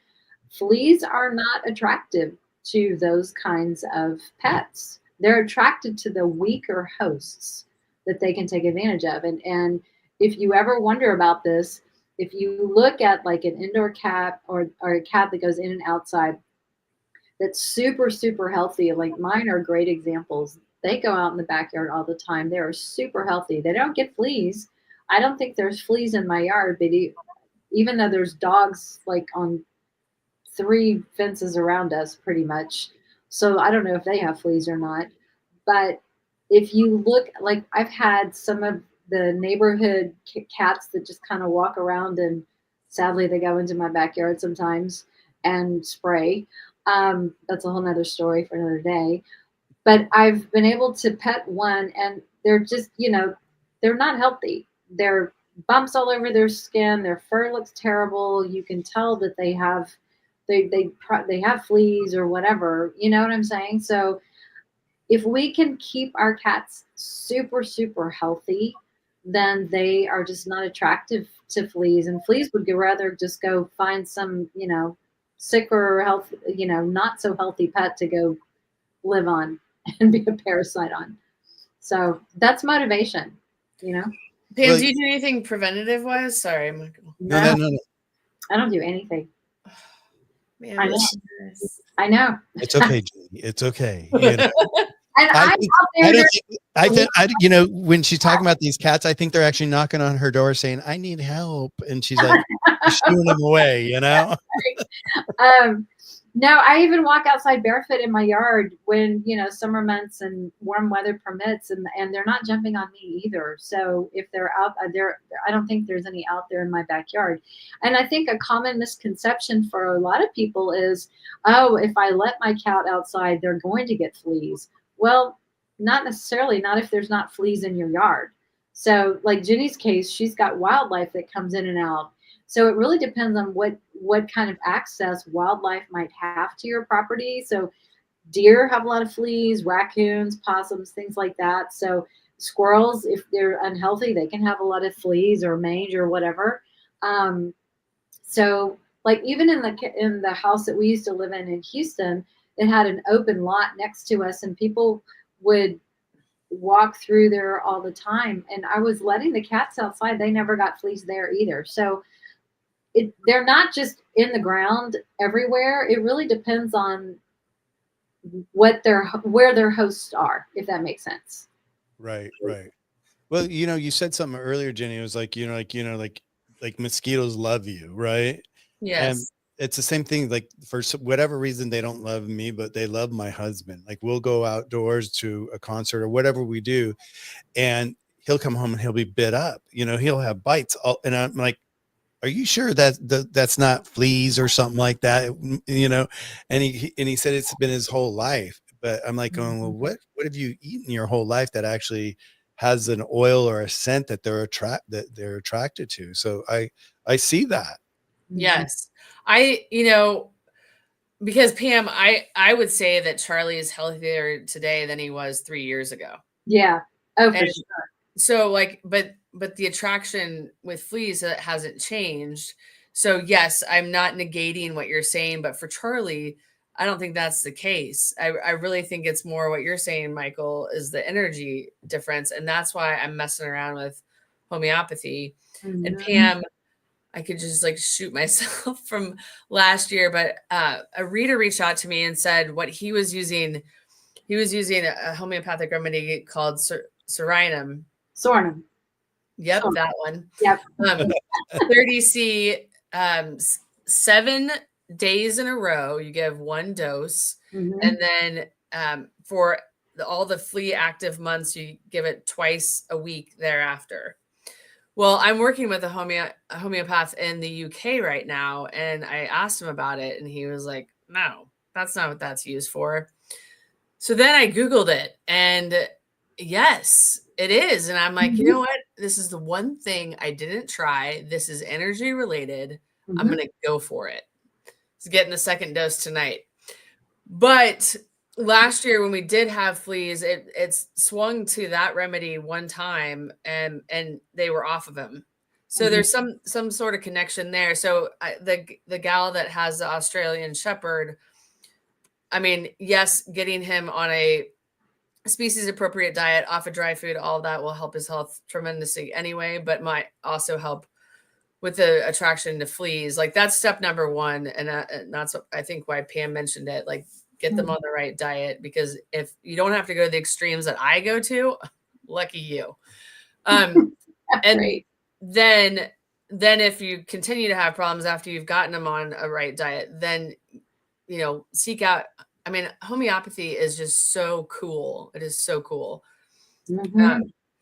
fleas are not attractive to those kinds of pets. They're attracted to the weaker hosts that they can take advantage of. And if you ever wonder about this, if you look at like an indoor cat or a cat that goes in and outside, that's super, super healthy, like mine are great examples. They go out in the backyard all the time. They are super healthy. They don't get fleas. I don't think there's fleas in my yard, but even though there's dogs like on 3 fences around us pretty much. So I don't know if they have fleas or not. But if you look, like I've had some of the neighborhood cats that just kind of walk around, and sadly they go into my backyard sometimes and spray. That's a whole nother story for another day. But I've been able to pet one, and they're just, they're not healthy. They're bumps all over their skin. Their fur looks terrible. You can tell that they have fleas or whatever. You know what I'm saying? So if we can keep our cats super, super healthy, then they are just not attractive to fleas. And fleas would rather just go find some, sicker, health, not so healthy pet to go live on and be a parasite on. So that's motivation, Pam, Well, do you do anything preventative wise? Sorry, Michael. no. I don't do anything. Man, I know. listeners. I know. It's okay, Julie. It's okay. And I I'm think, out there. when she's talking about these cats, I think they're actually knocking on her door saying, "I need help," and she's like, shooing them away. No, I even walk outside barefoot in my yard when, summer months and warm weather permits, and they're not jumping on me either. So if they're out there, I don't think there's any out there in my backyard. And I think a common misconception for a lot of people is, oh, if I let my cat outside, they're going to get fleas. Well, not necessarily, not if there's not fleas in your yard. So like Jenny's case, she's got wildlife that comes in and out. So it really depends on what kind of access wildlife might have to your property. So deer have a lot of fleas, raccoons, possums, things like that. So squirrels, if they're unhealthy, they can have a lot of fleas or mange or whatever. So like even in the house that we used to live in Houston, it had an open lot next to us, and people would walk through there all the time. And I was letting the cats outside. They never got fleas there either. So they're not just in the ground everywhere. It really depends on where their hosts are, if that makes sense. Right. Well, you said something earlier, Jenny. It was like, like mosquitoes love you, right? And Yes. it's the same thing. Like for whatever reason, they don't love me, but they love my husband. Like we'll go outdoors to a concert or whatever we do, and he'll come home and he'll be bit up. He'll have bites. And I'm like, are you sure that's not fleas or something like that? And he said it's been his whole life. But I'm like, going, well, what have you eaten your whole life that actually has an oil or a scent that they're attracted to? So I see that. Yes. Because Pam, I would say that Charlie is healthier today than he was 3 years ago. Yeah. Oh, for And sure. so but the attraction with fleas hasn't changed. So yes, I'm not negating what you're saying, but for Charlie, I don't think that's the case. I really think it's more what you're saying, Michael, is the energy difference. And that's why I'm messing around with homeopathy. Mm-hmm. And Pam, I could just like shoot myself from last year, but a reader reached out to me and said what he was using a homeopathic remedy called Sorinum. Sornum. Yep, Sornum. that one. Yep. 30C, 7 days in a row, you give 1 dose. Mm-hmm. And then for all the flea active months, you give it twice a week thereafter. Well, I'm working with a homeopath in the UK right now, and I asked him about it, and he was like, no, that's not what that's used for. So then I Googled it, and yes, it is. And I'm like, you know what? This is the one thing I didn't try. This is energy related. I'm going to go for it. It's getting the 2nd dose tonight. But last year when we did have fleas, it swung to that remedy one time, and they were off of him. So there's some sort of connection there. So the gal that has the Australian Shepherd, I mean, yes, getting him on a species appropriate diet, off of dry food, all of that will help his health tremendously anyway, but might also help with the attraction to fleas. Like that's step number 1. And that's I think why Pam mentioned it. Like get them on the right diet, because if you don't have to go to the extremes that I go to, lucky you. And Right. then if you continue to have problems after you've gotten them on a right diet, then, seek out, I mean, homeopathy is just so cool. It is so cool.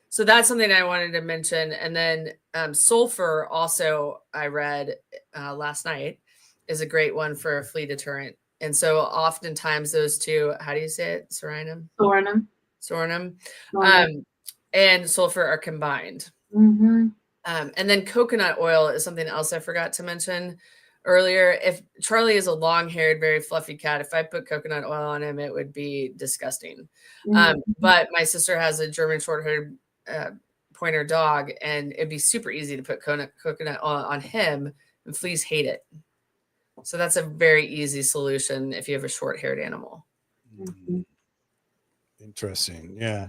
So that's something I wanted to mention. And then sulfur also, I read last night, is a great one for a flea deterrent. And so oftentimes those two, how do you say it? Sorinum? Sorinum. And sulfur are combined. And then coconut oil is something else I forgot to mention earlier. If Charlie is a long-haired, very fluffy cat, if I put coconut oil on him, it would be disgusting. But my sister has a German short-haired pointer dog, and it'd be super easy to put coconut oil on him, and fleas hate it. So that's a very easy solution if you have a short-haired animal. Interesting. Yeah.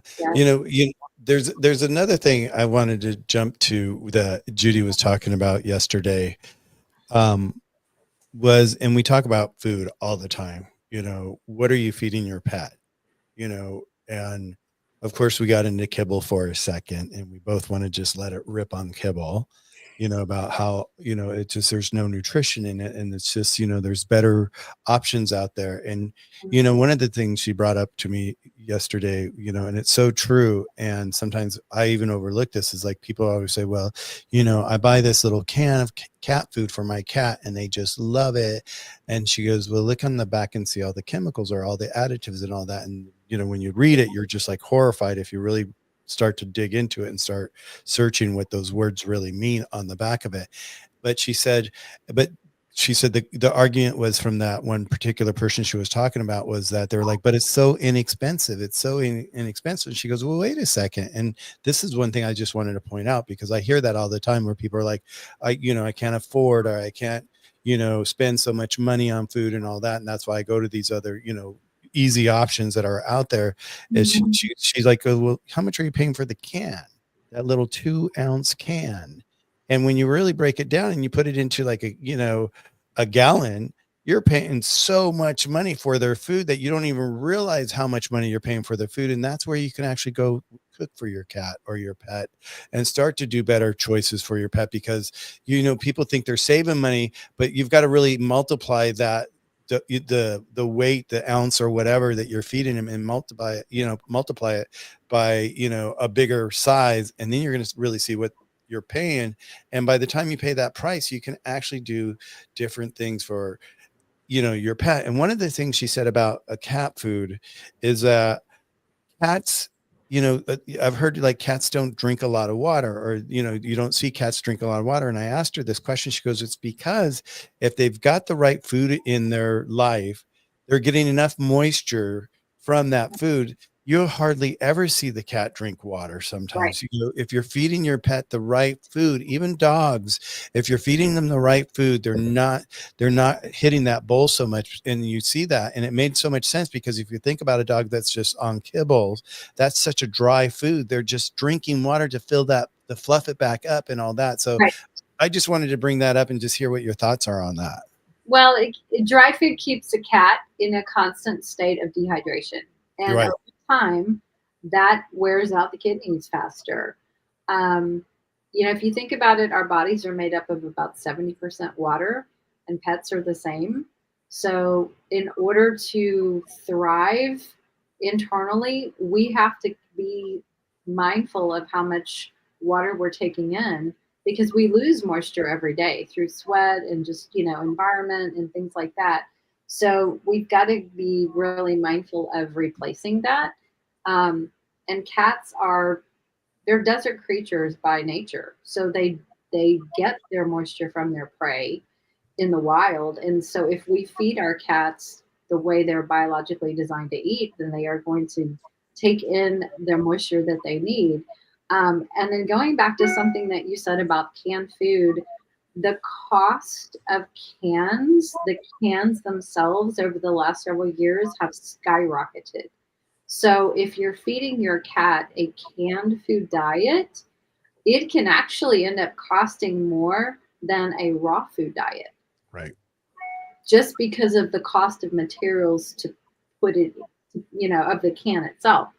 There's another thing I wanted to jump to that Judy was talking about yesterday. And we talk about food all the time. What are you feeding your pet? And of course we got into kibble for a second, and we both want to just let it rip on kibble, about how, it just, there's no nutrition in it. And it's just, there's better options out there. And, one of the things she brought up to me yesterday, and it's so true. And sometimes I even overlook this, is like, people always say, well, I buy this little can of cat food for my cat and they just love it. And she goes, well, look on the back and see all the chemicals or all the additives and all that. And, when you read it, you're just like horrified if you really start to dig into it and start searching what those words really mean on the back of it. But she said the argument was from that one particular person she was talking about, was that they're like, but it's so inexpensive. It's so inexpensive. She goes, well, wait a second. And this is one thing I just wanted to point out, because I hear that all the time, where people are like, I can't afford, or I can't, spend so much money on food and all that. And that's why I go to these other, easy options that are out there. And she's like, oh, well, how much are you paying for the can, that little 2-ounce can? And when you really break it down and you put it into like a gallon, you're paying so much money for their food that you don't even realize how much money you're paying for their food. And that's where you can actually go cook for your cat or your pet and start to do better choices for your pet, because, people think they're saving money, but you've got to really multiply that, the weight, the ounce or whatever that you're feeding them, and multiply it by, a bigger size. And then you're going to really see what you're paying. And by the time you pay that price, you can actually do different things for, your pet. And one of the things she said about a cat food is that cats, I've heard like cats don't drink a lot of water, or, you don't see cats drink a lot of water. And I asked her this question. She goes, it's because if they've got the right food in their life, they're getting enough moisture from that food. You'll hardly ever see the cat drink water sometimes. Right. If you're feeding your pet the right food, even dogs, if you're feeding them the right food, they're not hitting that bowl so much. And you see that. And it made so much sense, because if you think about a dog that's just on kibbles, that's such a dry food. They're just drinking water to fill that, to fluff it back up and all that. So I just wanted to bring that up and just hear what your thoughts are on that. Well, dry food keeps a cat in a constant state of dehydration. And over time, that wears out the kidneys faster. If you think about it, our bodies are made up of about 70% water, and pets are the same. So in order to thrive internally, we have to be mindful of how much water we're taking in, because we lose moisture every day through sweat and just, environment and things like that. So we've got to be really mindful of replacing that. And cats they're desert creatures by nature. So they get their moisture from their prey in the wild. And so if we feed our cats the way they're biologically designed to eat, then they are going to take in the moisture that they need. And then going back to something that you said about canned food, the cost of the cans themselves over the last several years have skyrocketed. So if you're feeding your cat a canned food diet, it can actually end up costing more than a raw food diet. Right. Just because of the cost of materials put it, of the can itself.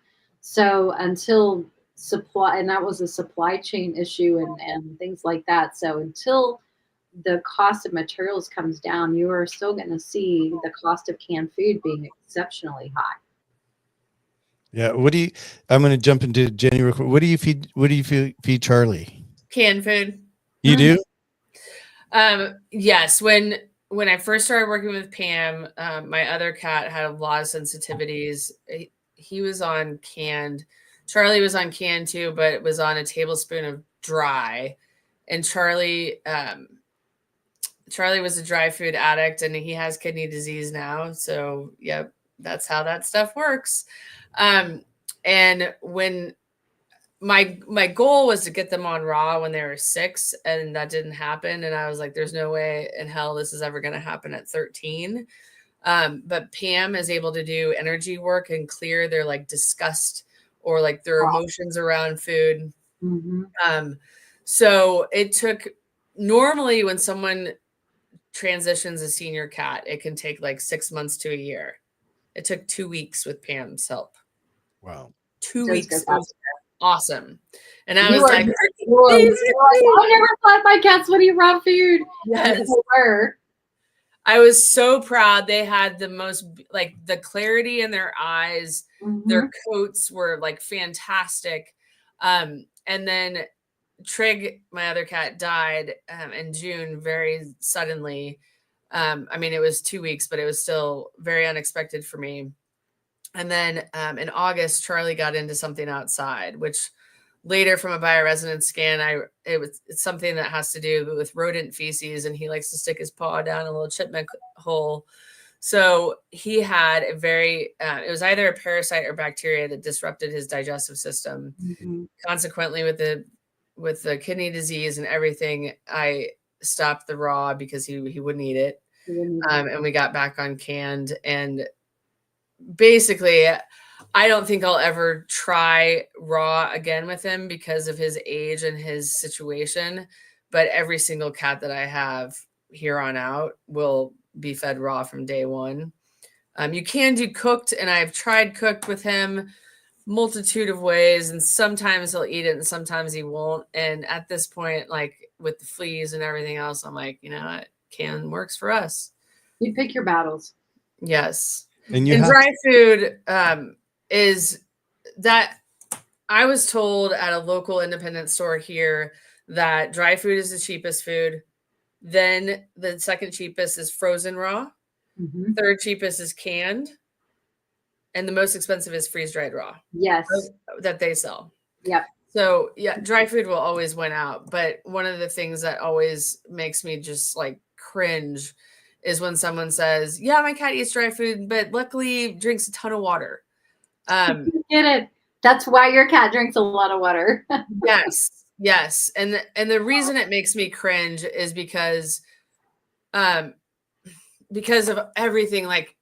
So until supply, and that was a supply chain issue and things like that. So until the cost of materials comes down, you are still going to see the cost of canned food being exceptionally high. Yeah. I'm going to jump into Jenny real quick. What do you feed Charlie? Canned food. You do? Yes. When I first started working with Pam, my other cat had a lot of sensitivities. He was on canned. Charlie was on canned too, but it was on a tablespoon of dry. And Charlie was a dry food addict, and he has kidney disease now. So, yep, that's how that stuff works. And when my goal was to get them on raw when they were 6, and that didn't happen. And I was like, there's no way in hell this is ever going to happen at 13. But Pam is able to do energy work and clear their like disgust or like their emotions around food. Mm-hmm. So it took, normally when someone transitions a senior cat, it can take like 6 months to a year. It took 2 weeks with Pam's help. Wow. 2 weeks. Awesome. And I was like, I never thought my cats would eat raw food. Yes. I was so proud. They had the most, like, the clarity in their eyes. Mm-hmm. Their coats were like fantastic. And then Trig, my other cat, died in June very suddenly. I mean, it was 2 weeks, but it was still very unexpected for me. And then in August, Charlie got into something outside, which later from a bioresonance scan, it's something that has to do with rodent feces, and he likes to stick his paw down a little chipmunk hole. So he had a very, it was either a parasite or bacteria that disrupted his digestive system. Mm-hmm. Consequently, with the kidney disease and everything, I stopped the raw because he wouldn't eat it. And we got back on canned. And basically, I don't think I'll ever try raw again with him because of his age and his situation. But every single cat that I have here on out will be fed raw from day one. You can do cooked, and I've tried cooked with him multitude of ways, and sometimes he'll eat it and sometimes he won't. And at this point, like with the fleas and everything else, I'm like, can works for us. You pick your battles. Yes. And dry food is that I was told at a local independent store here that dry food is the cheapest food. Then the second cheapest is frozen raw. Mm-hmm. Third cheapest is canned. And the most expensive is freeze-dried raw. Yes. That they sell. Yep. So, yeah, dry food will always win out. But one of the things that always makes me just like cringe is when someone says, yeah, my cat eats dry food, but luckily drinks a ton of water. Get it. That's why your cat drinks a lot of water. Yes. And the reason it makes me cringe is because of everything, like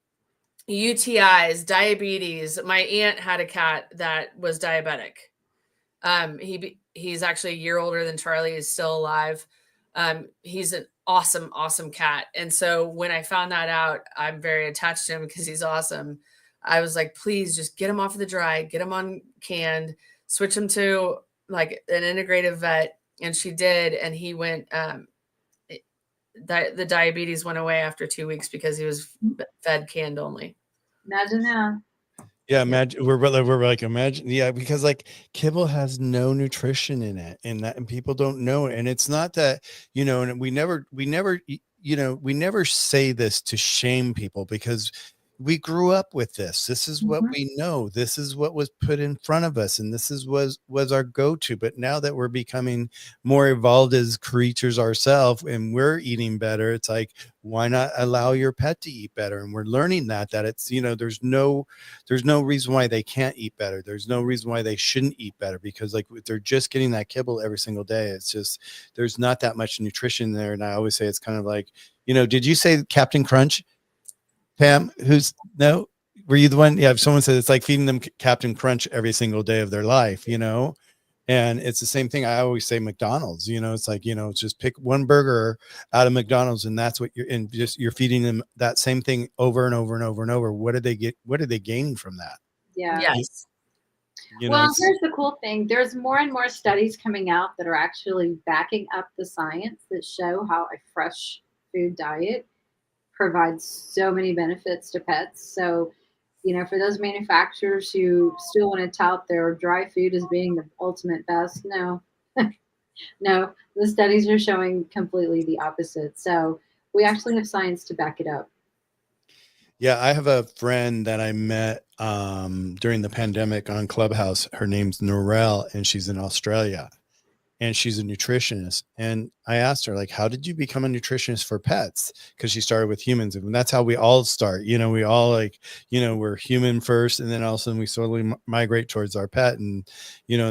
UTIs, diabetes. My aunt had a cat that was diabetic. He's actually a year older than Charlie. He's still alive. He's an awesome cat. And so when I found that out, I'm very attached to him because he's awesome. I was like, please just get him off of the dry, get him on canned, switch him to like an integrative vet. And she did. And he went, the diabetes went away after 2 weeks because he was fed canned only. Imagine that. Yeah, imagine we're like imagine, yeah, because like kibble has no nutrition in it, and people don't know it. And it's not that, and we never say this to shame people, because we grew up with this. This is what we know. This is what was put in front of us, and this was our go-to. But now that we're becoming more evolved as creatures ourselves, and we're eating better, it's like, why not allow your pet to eat better? And we're learning that it's, there's no reason why they can't eat better. There's no reason why they shouldn't eat better, because like they're just getting that kibble every single day. It's just, there's not that much nutrition there. And I always say it's kind of like, did you say Captain Crunch? Pam, were you the one? Yeah. If someone said it's like feeding them Captain Crunch every single day of their life, And it's the same thing. I always say McDonald's, it's like, just pick one burger out of McDonald's and that's what you're feeding them that same thing over and over and over and over. What do they get? What are they gaining from that? Yeah. Yes. Well, here's the cool thing. There's more and more studies coming out that are actually backing up the science that show how a fresh food diet provides so many benefits to pets. So, for those manufacturers who still want to tout their dry food as being the ultimate best, no, no, the studies are showing completely the opposite. So we actually have science to back it up. Yeah, I have a friend that I met during the pandemic on Clubhouse. Her name's Norel, and she's in Australia, and she's a nutritionist. And I asked her, like, how did you become a nutritionist for pets? Because she started with humans, and that's how we all start. We all we're human first, and then all of a sudden we slowly migrate towards our pet, and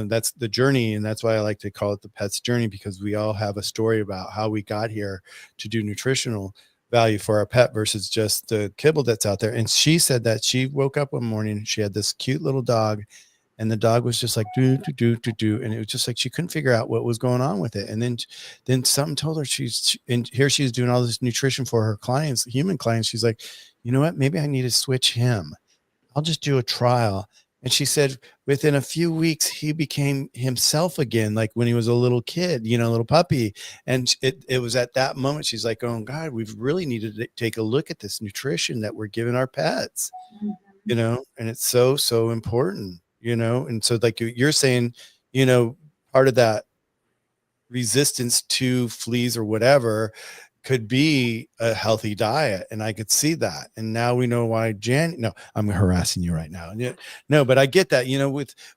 that's the journey. And that's why I like to call it the pet's journey, because we all have a story about how we got here to do nutritional value for our pet versus just the kibble that's out there. And she said that she woke up one morning, she had this cute little dog, and the dog was just like do do do do do, and it was just like she couldn't figure out what was going on with it. And then something told her and here she's doing all this nutrition for her clients, human clients. She's like, you know what, maybe I need to switch him. I'll just do a trial. And she said within a few weeks, he became himself again, like when he was a little kid, a little puppy. And it was at that moment, she's like, oh God, we've really needed to take a look at this nutrition that we're giving our pets, and it's so, so important, and so like you're saying, part of that resistance to fleas or whatever could be a healthy diet. And I could see that. And now we know why no, I'm harassing you right now. No, but I get that,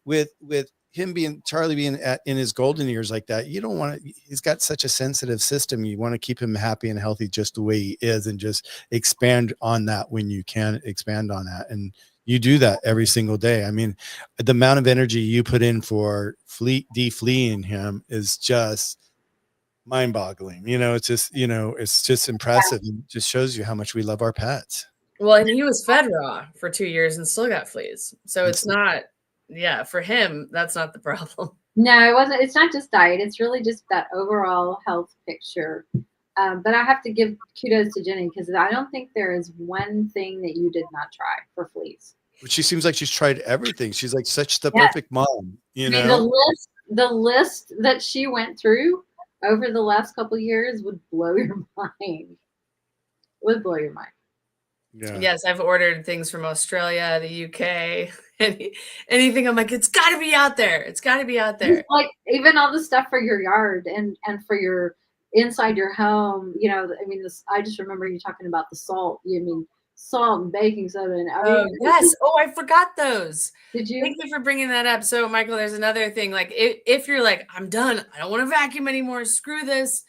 with him Charlie being in his golden years like that, you don't want to, he's got such a sensitive system. You want to keep him happy and healthy just the way he is, and just expand on that when you can expand on that. And you do that every single day. I mean, the amount of energy you put in for de-fleeing him is just mind-boggling. It's just impressive. Yeah. It just shows you how much we love our pets. Well, and he was fed raw for 2 years and still got fleas. So it's not, for him, that's not the problem. No, it wasn't. It's not just diet. It's really just that overall health picture. But I have to give kudos to Jenny, because I don't think there is one thing that you did not try for fleas. But she seems like she's tried everything. She's like such the perfect mom, The list that she went through over the last couple of years would blow your mind. Would blow your mind. Yeah. Yes, I've ordered things from Australia, the UK, anything. I'm like, it's got to be out there. It's got to be out there. Like even all the stuff for your yard and for your inside your home. I just remember you talking about the salt. Salt and baking soda and yes. Oh, I forgot those. Did you? Thank you for bringing that up. So, Michael, there's another thing. Like, if you're like, I'm done, I don't want to vacuum anymore, screw this.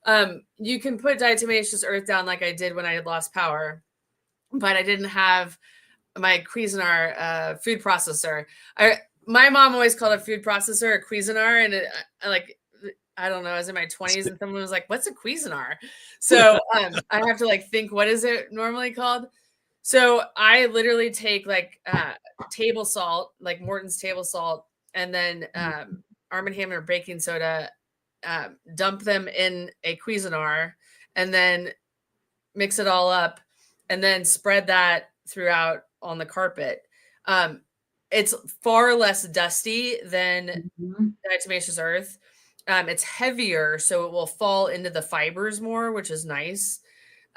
You can put diatomaceous earth down, like I did when I had lost power, but I didn't have my Cuisinart food processor. My mom always called a food processor a Cuisinart, and I don't know, I was in my 20s and someone was like, what's a Cuisinart? So I have to think, what is it normally called? So I literally take table salt, like Morton's table salt, and then Arm & Hammer baking soda, dump them in a Cuisinart, and then mix it all up, and then spread that throughout on the carpet. It's far less dusty than diatomaceous earth. It's heavier, so it will fall into the fibers more, which is nice.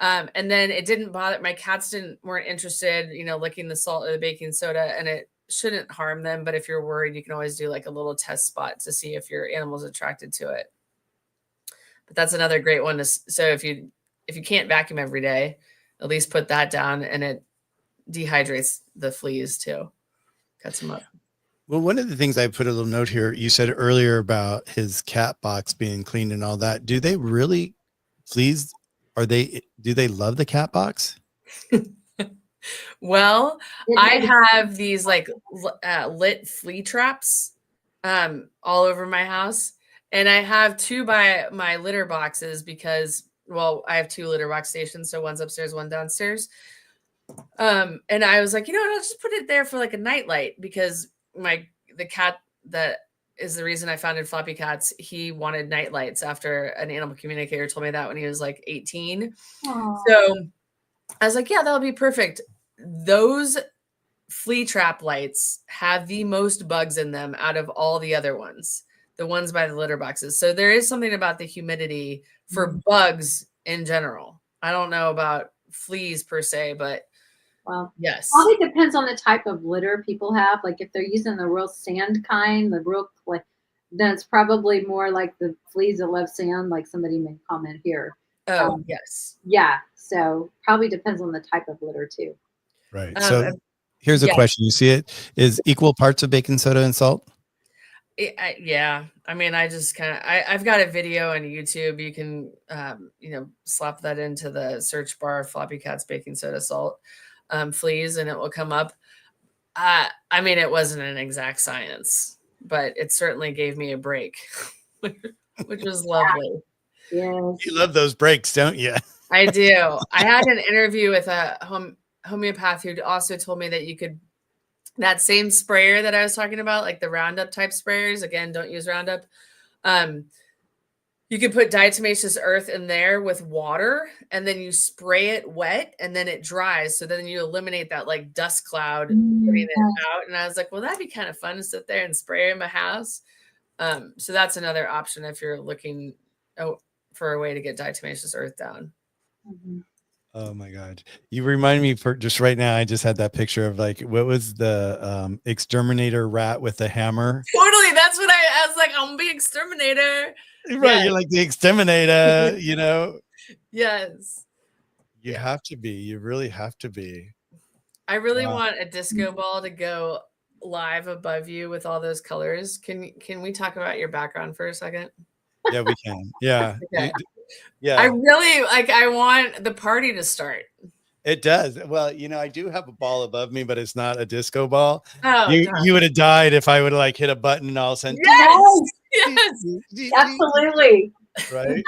And then it didn't bother my cats. Weren't interested, licking the salt or the baking soda, and it shouldn't harm them. But if you're worried, you can always do like a little test spot to see if your animal's attracted to it. But that's another great one. So if you can't vacuum every day, at least put that down, and it dehydrates the fleas too. Cuts them up. Well, one of the things I put a little note here, you said earlier about his cat box being clean and all that. Do they really, fleas, do they love the cat box? Well, I have these lit flea traps all over my house. And I have 2 by my litter boxes because, I have 2 litter box stations. So one's upstairs, one downstairs. And I was like, I'll just put it there for like a nightlight, because the cat that is the reason I founded Floppy Cats. He wanted night lights after an animal communicator told me that when he was like 18. Aw. So I was like, yeah, that'll be perfect. Those flea trap lights have the most bugs in them out of all the other ones, the ones by the litter boxes. So there is something about the humidity for bugs in general. I don't know about fleas per se, but Well, yes. probably depends on the type of litter people have. Like if they're using the real sand kind, the real like, then it's probably more like the fleas that love sand, like somebody may comment here. Oh, yes. Yeah. So probably depends on the type of litter too. Right. So Um, here's a yeah. question. You see it is equal parts of baking soda and salt. Yeah. I mean, I just kind of, I've got a video on YouTube. You can, slap that into the search bar, Floppy Cats, baking soda, salt, fleas, and it will come up. I mean, it wasn't an exact science, but it certainly gave me a break, which was lovely. Yes. You love those breaks, don't you? I do. I had an interview with a homeopath who also told me that you could, that same sprayer that I was talking about, like the Roundup type sprayers, again, don't use Roundup. You could put diatomaceous earth in there with water and then you spray it wet and then it dries. So then you eliminate that like dust cloud putting it out. And I was like, well, that'd be kind of fun to sit there and spray in my house. So that's another option if you're looking for a way to get diatomaceous earth down. Mm-hmm. Oh my God. You remind me for just right now. I just had that picture of like, what was the exterminator rat with the hammer? Totally. That's what I was like, I'm gonna be exterminator. Right. Yes. You're like the exterminator, you know? Yes. You have to be. You really have to be. I really want a disco ball to go live above you with all those colors. Can we talk about your background for a second? Yeah, we can. Yeah. Okay. Yeah. I really I want the party to start. It does. Well, I do have a ball above me, but it's not a disco ball. Oh, you would have died if I would have like hit a button and all of a sudden. Yes. Absolutely. Right.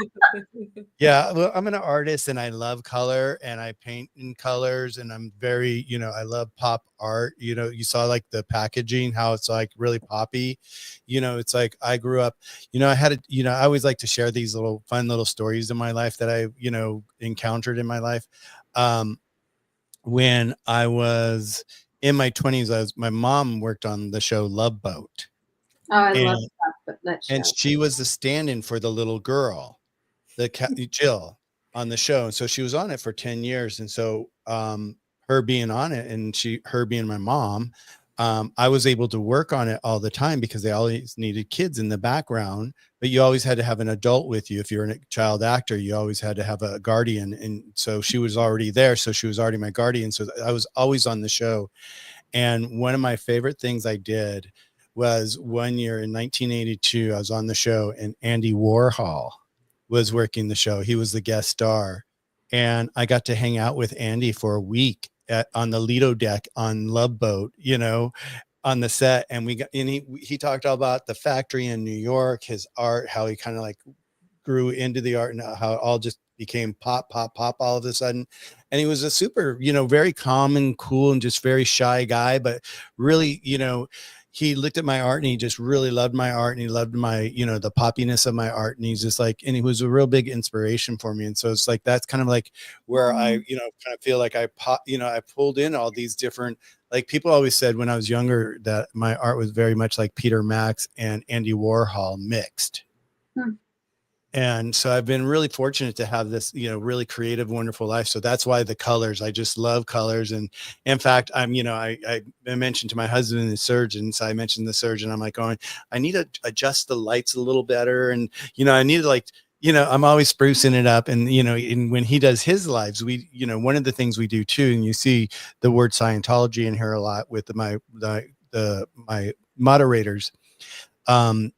Yeah. Well, I'm an artist and I love color and I paint in colors and I'm very, I love pop art. You saw like the packaging, how it's like really poppy. It's like I grew up, I had I always like to share these little fun little stories in my life that I, encountered in my life. When I was in my 20s, my mom worked on the show Love Boat. Oh, I love that show. And she was the stand-in for the little girl, the Jill, on the show. And so she was on it for 10 years. And so her being on it and her being my mom, I was able to work on it all the time because they always needed kids in the background, but you always had to have an adult with you. If you're a child actor, you always had to have a guardian. And so she was already there. So she was already my guardian. So I was always on the show. And one of my favorite things I did was one year in 1982, I was on the show and Andy Warhol was working the show. He was the guest star. And I got to hang out with Andy for a week on the Lido deck on Love Boat, on the set. And he talked all about the factory in New York, his art, how he kind of like grew into the art and how it all just became pop all of a sudden. And he was a super, very calm and cool and just very shy guy, but really, he looked at my art and he just really loved my art and he loved my, the poppiness of my art. And he's just like, and he was a real big inspiration for me. And so it's like, that's kind of like where I, kind of feel like I pulled in all these different, like people always said when I was younger that my art was very much like Peter Max and Andy Warhol mixed. And so I've been really fortunate to have this, really creative, wonderful life. So that's why the colors, I just love colors. And in fact, I mentioned to my husband, the surgeon. So I mentioned the surgeon, I'm like going, I need to adjust the lights a little better. And, I need to like, I'm always sprucing it up. And, and when he does his lives, we, one of the things we do too, and you see the word Scientology in here a lot with my moderators. I'm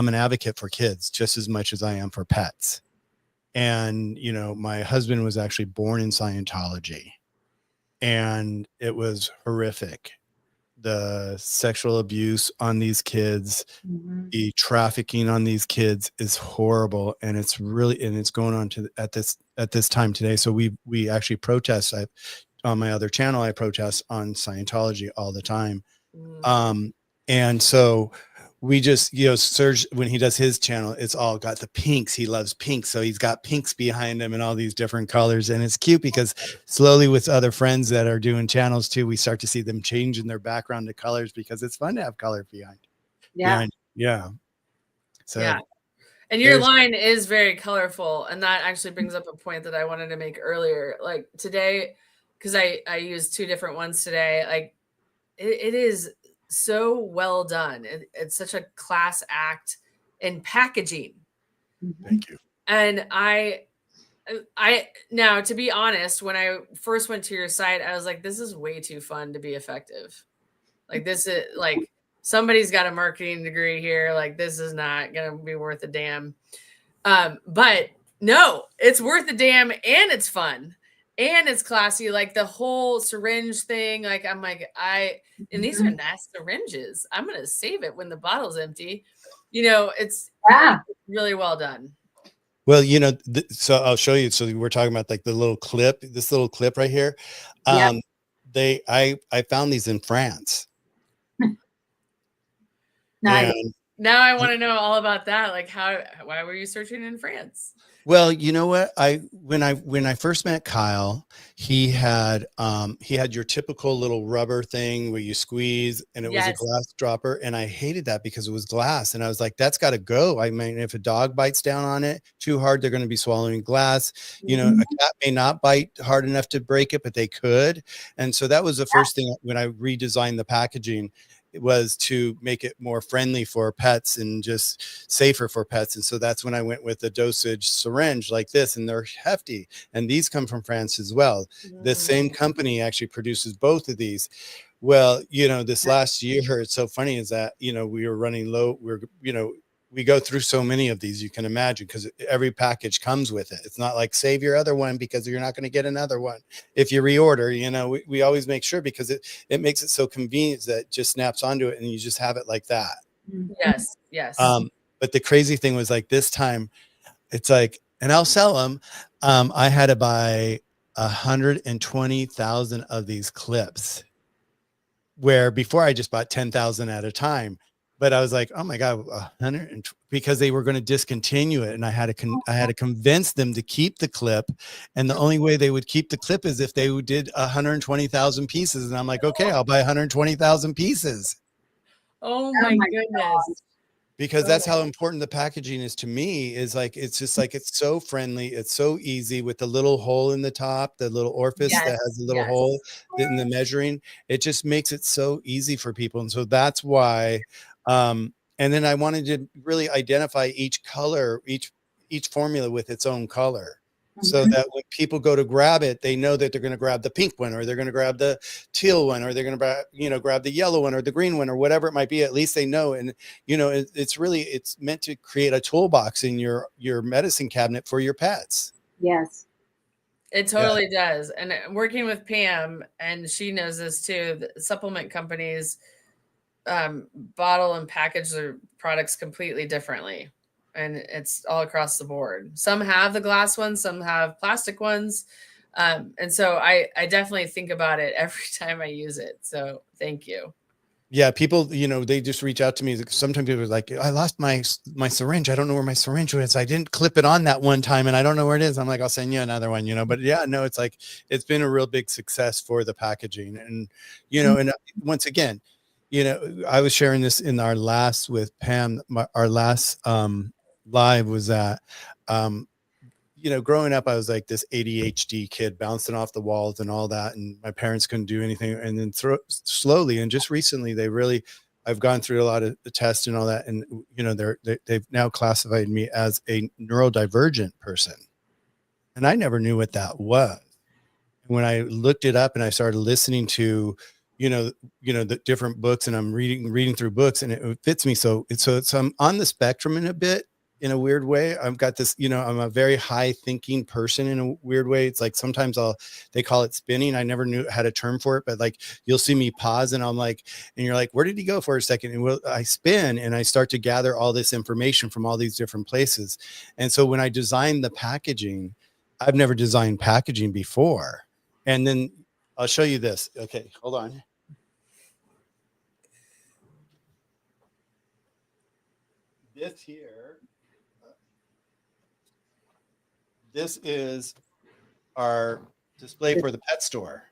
an advocate for kids just as much as I am for pets. And, my husband was actually born in Scientology and it was horrific. The sexual abuse on these kids, the trafficking on these kids is horrible. And it's going on at this time today. So we actually protest. On my other channel, I protest on Scientology all the time. And so we just, Serge, when he does his channel, it's all got the pinks. He loves pinks. So he's got pinks behind him and all these different colors. And it's cute because slowly with other friends that are doing channels too, we start to see them changing their background to colors because it's fun to have color behind. Yeah. Yeah. So yeah. And your line is very colorful. And that actually brings up a point that I wanted to make earlier. Like today, because I used 2 different ones today, like it is so well done. It's such a class act in packaging. Thank you. And I now, to be honest, when I first went to your site, I was like, this is way too fun to be effective. Like this is like, somebody's got a marketing degree here. Like this is not going to be worth a damn. But no, it's worth a damn, and it's fun and it's classy. Like the whole syringe thing. Like I'm like, and these are nice syringes. I'm going to save it when the bottle's empty. It's really well done. Well, so I'll show you. So we're talking about like this little clip right here. I found these in France. Nice. Now I want to know all about that. Like why were you searching in France? Well, you know what? When I first met Kyle, he had your typical little rubber thing where you squeeze, and it was a glass dropper, and I hated that because it was glass, and I was like, that's got to go. I mean, if a dog bites down on it too hard, they're going to be swallowing glass. A cat may not bite hard enough to break it, but they could. And so that was the first thing when I redesigned the packaging. It was to make it more friendly for pets and just safer for pets. And so that's when I went with a dosage syringe like this, and they're hefty. And these come from France as well. The same company actually produces both of these. Well, this last year, it's so funny is that, we were running low. We go through so many of these, you can imagine, because every package comes with it. It's not like save your other one because you're not going to get another one if you reorder. We always make sure, because it makes it so convenient that it just snaps onto it and you just have it like that. Yes. But the crazy thing was, like, this time it's like, and I'll sell them. I had to buy 120,000 of these clips, where before I just bought 10,000 at a time. But I was like, oh my God, 100, because they were going to discontinue it. And I had to convince them to keep the clip. And the only way they would keep the clip is if they did 120,000 pieces. And I'm like, okay, I'll buy 120,000 pieces. Oh my goodness. Because that's how important the packaging is to me. Is like, it's just like, it's so friendly. It's so easy with the little hole in the top, the little orifice that has a little hole in the measuring. It just makes it so easy for people. And so that's why, and then I wanted to really identify each color, each formula with its own color. So that when people go to grab it, they know that they're going to grab the pink one, or they're going to grab the teal one, or they're going to grab the yellow one or the green one, or whatever it might be. At least they know. And, it's meant to create a toolbox in your medicine cabinet for your pets. Yes. It totally does. And working with Pam, and she knows this too, the supplement companies bottle and package their products completely differently. And it's all across the board. Some have the glass ones, some have plastic ones. And so I definitely think about it every time I use it. So thank you. Yeah. People, they just reach out to me. Sometimes people are like, I lost my syringe. I don't know where my syringe was. I didn't clip it on that one time, and I don't know where it is. I'm like, I'll send you another one, but it's like, it's been a real big success for the packaging. And, and once again, I was sharing this in our last with Pam, our last, live was that, growing up, I was like this ADHD kid bouncing off the walls and all that. And my parents couldn't do anything. And then slowly, and just recently, I've gone through a lot of the tests and all that. And, they've now classified me as a neurodivergent person. And I never knew what that was. And when I looked it up and I started listening to, the different books, and I'm reading through books, and it fits me. So I'm on the spectrum in a weird way. I've got this, I'm a very high thinking person in a weird way. It's like, sometimes they call it spinning. I never had a term for it, but like, you'll see me pause and I'm like, and you're like, where did he go for a second? And I spin and I start to gather all this information from all these different places. And so when I designed the packaging, I've never designed packaging before. And then I'll show you this. Okay, hold on. this here, this is our display for the pet store.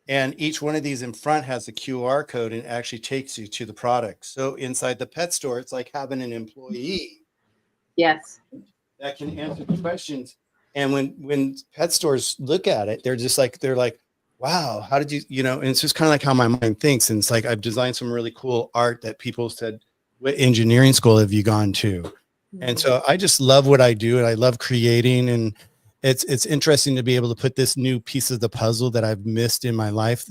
And each one of these in front has a QR code and actually takes you to the product. So inside the pet store, it's like having an employee. Yes. That can answer the questions. And when pet stores look at it, they're like, wow, how did you, and it's just kind of like how my mind thinks. And it's like, I've designed some really cool art that people said, what engineering school have you gone to? And so I just love what I do, and I love creating, and it's interesting to be able to put this new piece of the puzzle that I've missed in my life,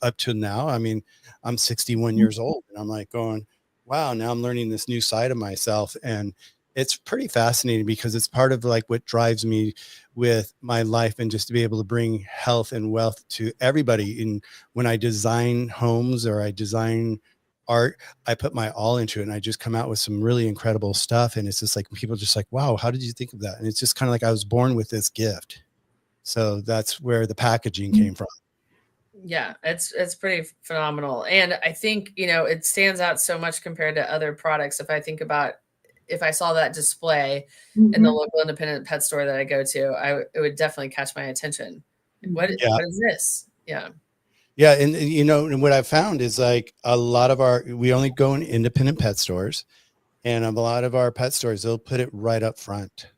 up to now. I mean, I'm 61 years old, and I'm like going, wow, now I'm learning this new side of myself. And it's pretty fascinating because it's part of like what drives me with my life, and just to be able to bring health and wealth to everybody. And when I design homes or I design art, I put my all into it, and I just come out with some really incredible stuff. And it's just like, people just like, wow, how did you think of that? And it's just kind of like I was born with this gift. So that's where the packaging came from. Yeah, it's pretty phenomenal. And I think, it stands out so much compared to other products. If I saw that display in the local independent pet store that I go to, it would definitely catch my attention. What is this? Yeah. Yeah. And and what I've found is like a lot of we only go in independent pet stores, and a lot of our pet stores, they'll put it right up front,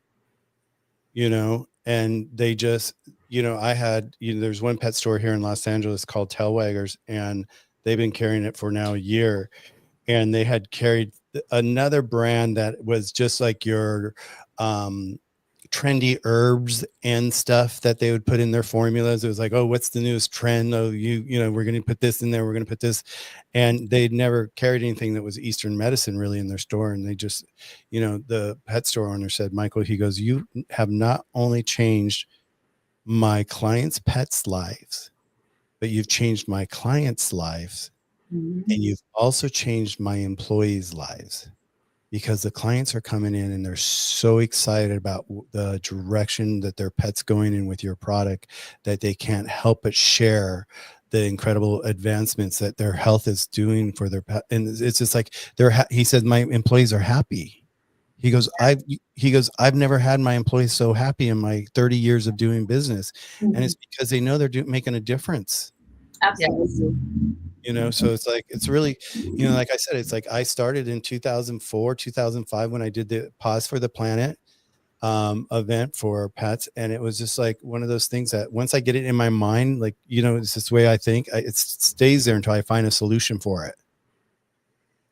and they just, I had, there's one pet store here in Los Angeles called Tailwaggers, and they've been carrying it for now a year. And they had carried another brand that was just like your trendy herbs and stuff that they would put in their formulas. It was like, oh, what's the newest trend? Oh, we're going to put this in there. We're going to put this. And they'd never carried anything that was Eastern medicine really in their store. And they just, the pet store owner said, Michael, he goes, you have not only changed my clients' pets' lives, but you've changed my clients' lives. And you've also changed my employees' lives, because the clients are coming in and they're so excited about the direction that their pet's going in with your product that they can't help but share the incredible advancements that their health is doing for their pet. And it's just like he said, my employees are happy. He goes, I've never had my employees so happy in my 30 years of doing business. And it's because they know they're making a difference. Absolutely. So it's like, it's really, like I said, it's like I started in 2004, 2005 when I did the Paws for the Planet event for pets. And it was just like one of those things that once I get it in my mind, like, it's this way I think, it stays there until I find a solution for it.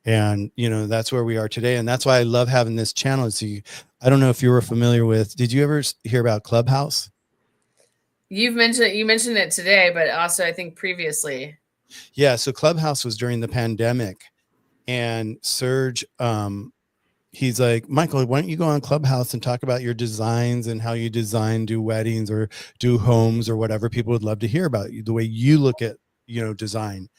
And, that's where we are today. And that's why I love having this channel. So I don't know if you were familiar with, did you ever hear about Clubhouse? You mentioned it today, but also I think previously. Yeah. So Clubhouse was during the pandemic, and Serge, he's like, Michael, why don't you go on Clubhouse and talk about your designs and how you do weddings or do homes or whatever. People would love to hear about you, the way you look at, design.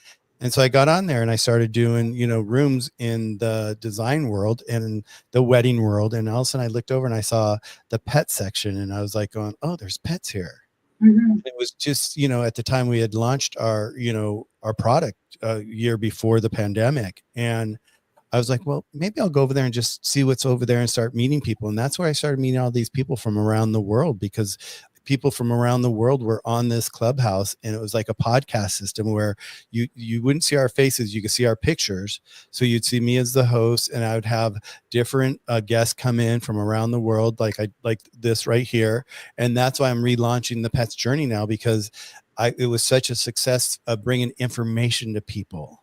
And so I got on there and I started doing, rooms in the design world and the wedding world. And all of a sudden I looked over and I saw the pet section, and I was like going, oh, there's pets here. It was just, at the time we had launched our product a year before the pandemic. And I was like, well, maybe I'll go over there and just see what's over there and start meeting people. And that's where I started meeting all these people from around the world, because people from around the world were on this Clubhouse, and it was like a podcast system where you wouldn't see our faces, you could see our pictures. So you'd see me as the host, and I would have different guests come in from around the world, like this right here. And that's why I'm relaunching the Pet's Journey now, because it was such a success of bringing information to people.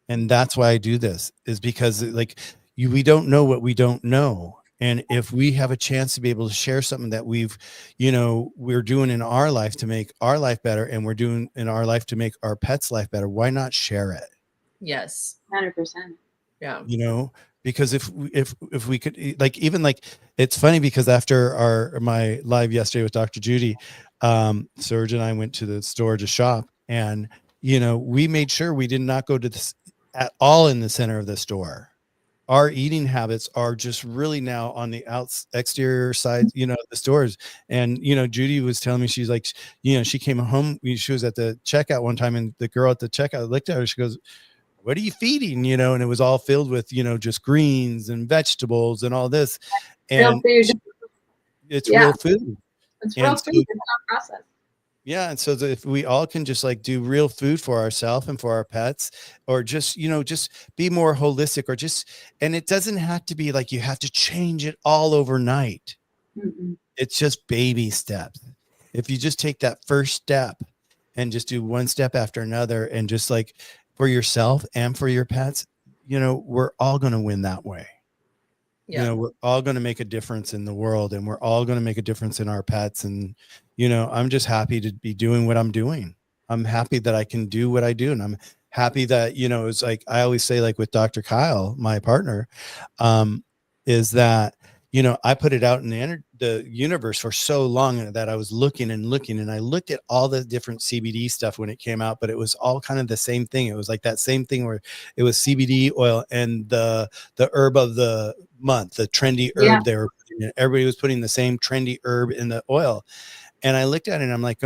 And that's why I do this, is because we don't know what we don't know. And if we have a chance to be able to share something that we're doing in our life to make our life better, and we're doing in our life to make our pet's life better, why not share it? Yes. 100%. Yeah. Because if we could, it's funny, because after my live yesterday with Dr. Judy, Serge and I went to the store to shop, and, we made sure we did not go to this at all in the center of the store. Our eating habits are just really now on the exterior side, the stores. And, Judy was telling me, she's like, she came home, she was at the checkout one time, and the girl at the checkout looked at her, she goes, what are you feeding? And it was all filled with, just greens and vegetables and all this. Real And food. it's Yeah. real food. It's real And food. so, It's not processed. yeah. And so if we all can just like do real food for ourselves and for our pets, or just, just be more holistic, or and it doesn't have to be like you have to change it all overnight. Mm-mm. It's just baby steps. If you just take that first step and just do one step after another, and just like for yourself and for your pets, we're all going to win that way. Yeah. We're all going to make a difference in the world, and we're all going to make a difference in our pets. And, I'm just happy to be doing what I'm doing. I'm happy that I can do what I do. And I'm happy that, it's like, I always say, like with Dr. Kyle, my partner, is that, I put it out in the universe for so long that I was looking and looking, and I looked at all the different CBD stuff when it came out, but it was all kind of the same thing. It was like that same thing where it was CBD oil and the herb of the month, the trendy herb. They were everybody was putting the same trendy herb in the oil. And I looked at it and I'm like,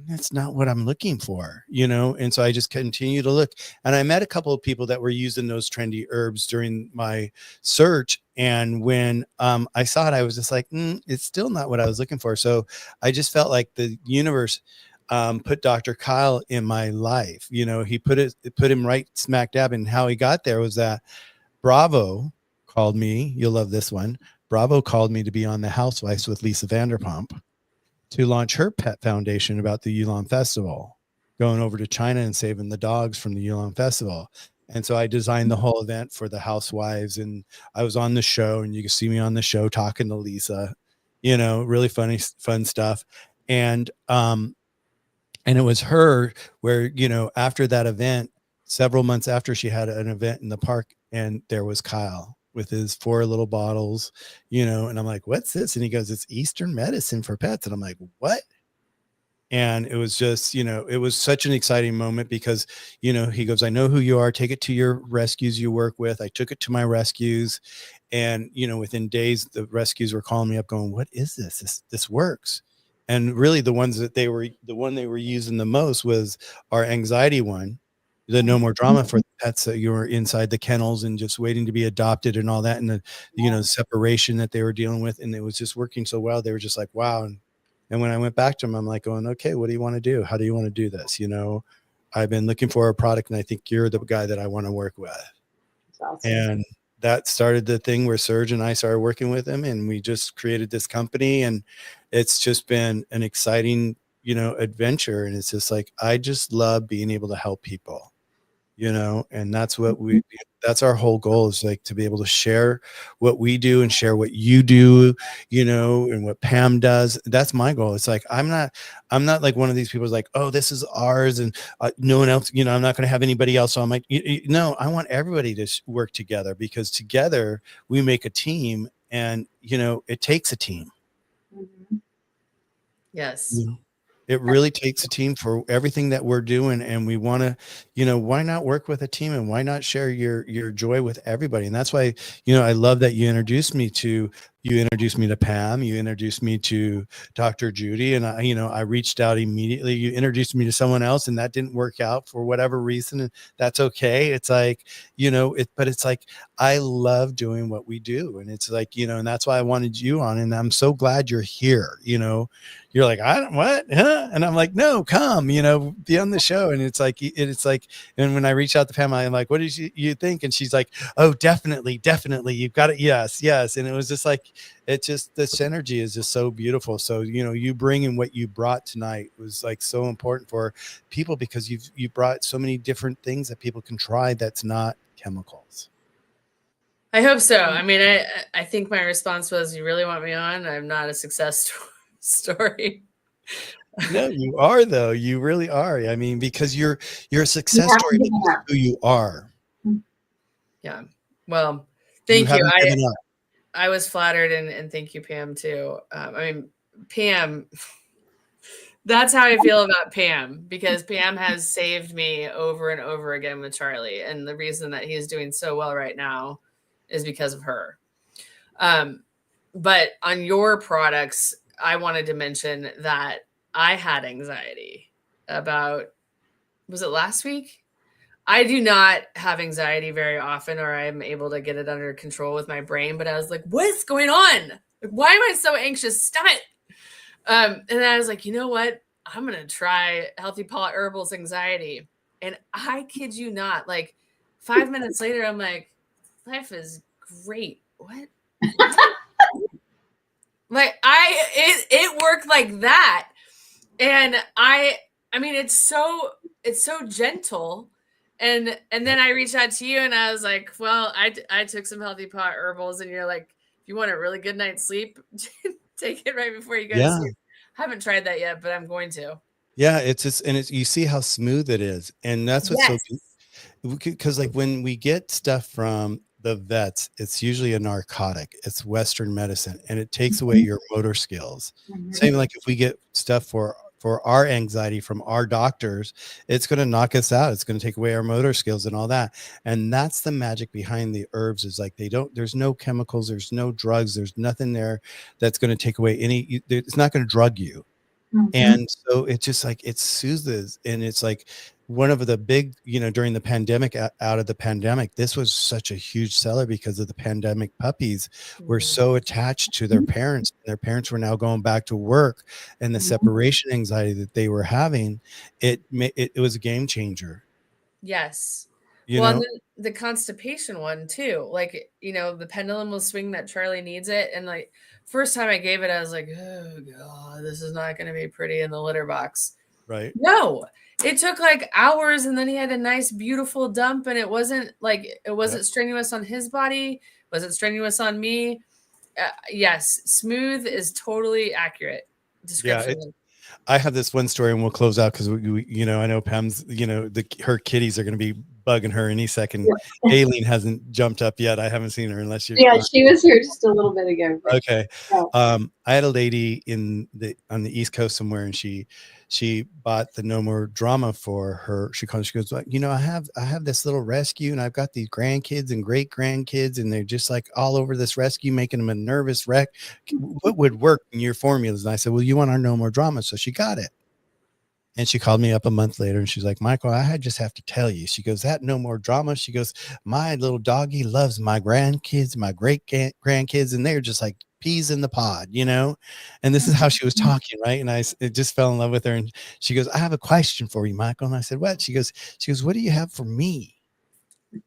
that's not what I'm looking for, And so I just continue to look. And I met a couple of people that were using those trendy herbs during my search. And when I saw it, I was just like, it's still not what I was looking for. So I just felt like the universe put Dr. Kyle in my life. He put him right smack dab. And how he got there was that Bravo called me. You'll love this one. Bravo called me to be on The Housewives with Lisa Vanderpump, to launch her pet foundation about the Yulon Festival, going over to China and saving the dogs from the Yulon Festival. And so I designed the whole event for the housewives, and I was on the show, and you can see me on the show talking to Lisa, really fun stuff. And it was her where, after that event, several months after, she had an event in the park, and there was Kyle with his 4 little bottles, and I'm like, what's this? And he goes, it's Eastern medicine for pets. And I'm like, what? And it was just, it was such an exciting moment because, he goes, I know who you are. Take it to your rescues you work with. I took it to my rescues, and, within days, the rescues were calling me up going, what is this? This works. And really the one they were using the most was our anxiety one, the no more drama for the pets that you were inside the kennels and just waiting to be adopted and all that. And the, separation that they were dealing with. And it was just working so well. They were just like, wow. And when I went back to them, I'm like going, okay, what do you want to do? How do you want to do this? I've been looking for a product, and I think you're the guy that I want to work with. That's awesome. And that started the thing where Serge and I started working with him, and we just created this company, and it's just been an exciting, adventure. And it's just like, I just love being able to help people, and that's what that's our whole goal, is like to be able to share what we do and share what you do, and what Pam does. That's my goal. It's like, I'm not like one of these people who's like, oh, this is ours, and no one else, I'm not going to have anybody else. So I'm like, no, I want everybody to work together, because together we make a team, and, it takes a team. Mm-hmm. Yes. It really takes a team for everything that we're doing. And we want to, why not work with a team, and why not share your joy with everybody? And that's why, I love that you introduced me to Pam, you introduced me to Dr. Judy, and I reached out immediately. You introduced me to someone else, and that didn't work out for whatever reason. And that's okay. It's like, but it's like, I love doing what we do. And it's like, and that's why I wanted you on, and I'm so glad you're here. You're like, I don't, what? Huh? And I'm like, no, come, be on the show. And it's like, and when I reached out to Pam, I'm like, what did you think? And she's like, oh, definitely. You've got it. Yes. And it was just like, it just, this synergy is just so beautiful. So, you bringing what you brought tonight was like so important for people, because you brought so many different things that people can try that's not chemicals. I hope so. I mean, I think my response was, you really want me on? I'm not a success story. No, you are, though. You really are. I mean, because you're a success story because of who you are. Yeah. Well, thank you. Haven't given up. I was flattered, and thank you, Pam, too. I mean, Pam, that's how I feel about Pam, because Pam has saved me over and over again with Charlie. And the reason that he's doing so well right now is because of her. But on your products, I wanted to mention that I had anxiety about, was it last week? I do not have anxiety very often, or I'm able to get it under control with my brain. But I was like, what's going on? Like, why am I so anxious? Stop it. And then I was like, you know what? I'm going to try Healthy Paw Herbal's anxiety. And I kid you not, like 5 minutes later, I'm like, life is great. What? Like it worked like that. And I mean, it's so gentle. And then I reached out to you and I was like, well, I took some Healthy Paw Herbals, and you're like, if you want a really good night's sleep, take it right before you go to Yeah. sleep. I haven't tried that yet, but I'm going to. Yeah. It's just, and it's, you see how smooth it is. And that's what's so, Yes. because like when we get stuff from the vets, it's usually a narcotic, it's Western medicine, and it takes away your motor skills. Same like if we get stuff for our anxiety from our doctors, it's going to knock us out. It's going to take away our motor skills and all that. And that's the magic behind the herbs, is like there's no chemicals, there's no drugs, there's nothing there that's going to take away any, it's not going to drug you. And so it's just like, it soothes. And it's like one of the big, during the pandemic, out of the pandemic, this was such a huge seller because of the pandemic. Puppies were so attached to their parents. Their parents were now going back to work, and the separation anxiety that they were having, it was a game changer. Yes. You Well, know? and then the constipation one too. Like, the pendulum will swing that Charlie needs it. And like first time I gave it, I was like, oh God, this is not going to be pretty in the litter box. Right. No, it took like hours, and then he had a nice, beautiful dump, and it wasn't strenuous on his body, wasn't strenuous on me. Yes, smooth is totally accurate description. Yeah. I have this one story, and we'll close out because we I know Pam's, her kitties are going to be bugging her any second. Yeah. Aileen hasn't jumped up yet. I haven't seen her unless you're. Yeah, she was here just a little bit ago. Okay. Yeah. I had a lady on the East Coast somewhere, and she bought the No More Drama for her. She goes, like, I have this little rescue, and I've got these grandkids and great grandkids, and they're just like all over this rescue, making them a nervous wreck. What would work in your formulas? And I said, well, you want our No More Drama. So she got it. And she called me up a month later, and she's like, Michael, I just have to tell you. She goes, that No More Drama. She goes, my little doggy loves my grandkids, my great grandkids, and they're just like peas in the pod, And this is how she was talking, right? And I just fell in love with her. And she goes, I have a question for you, Michael. And I said, what? She goes, what do you have for me?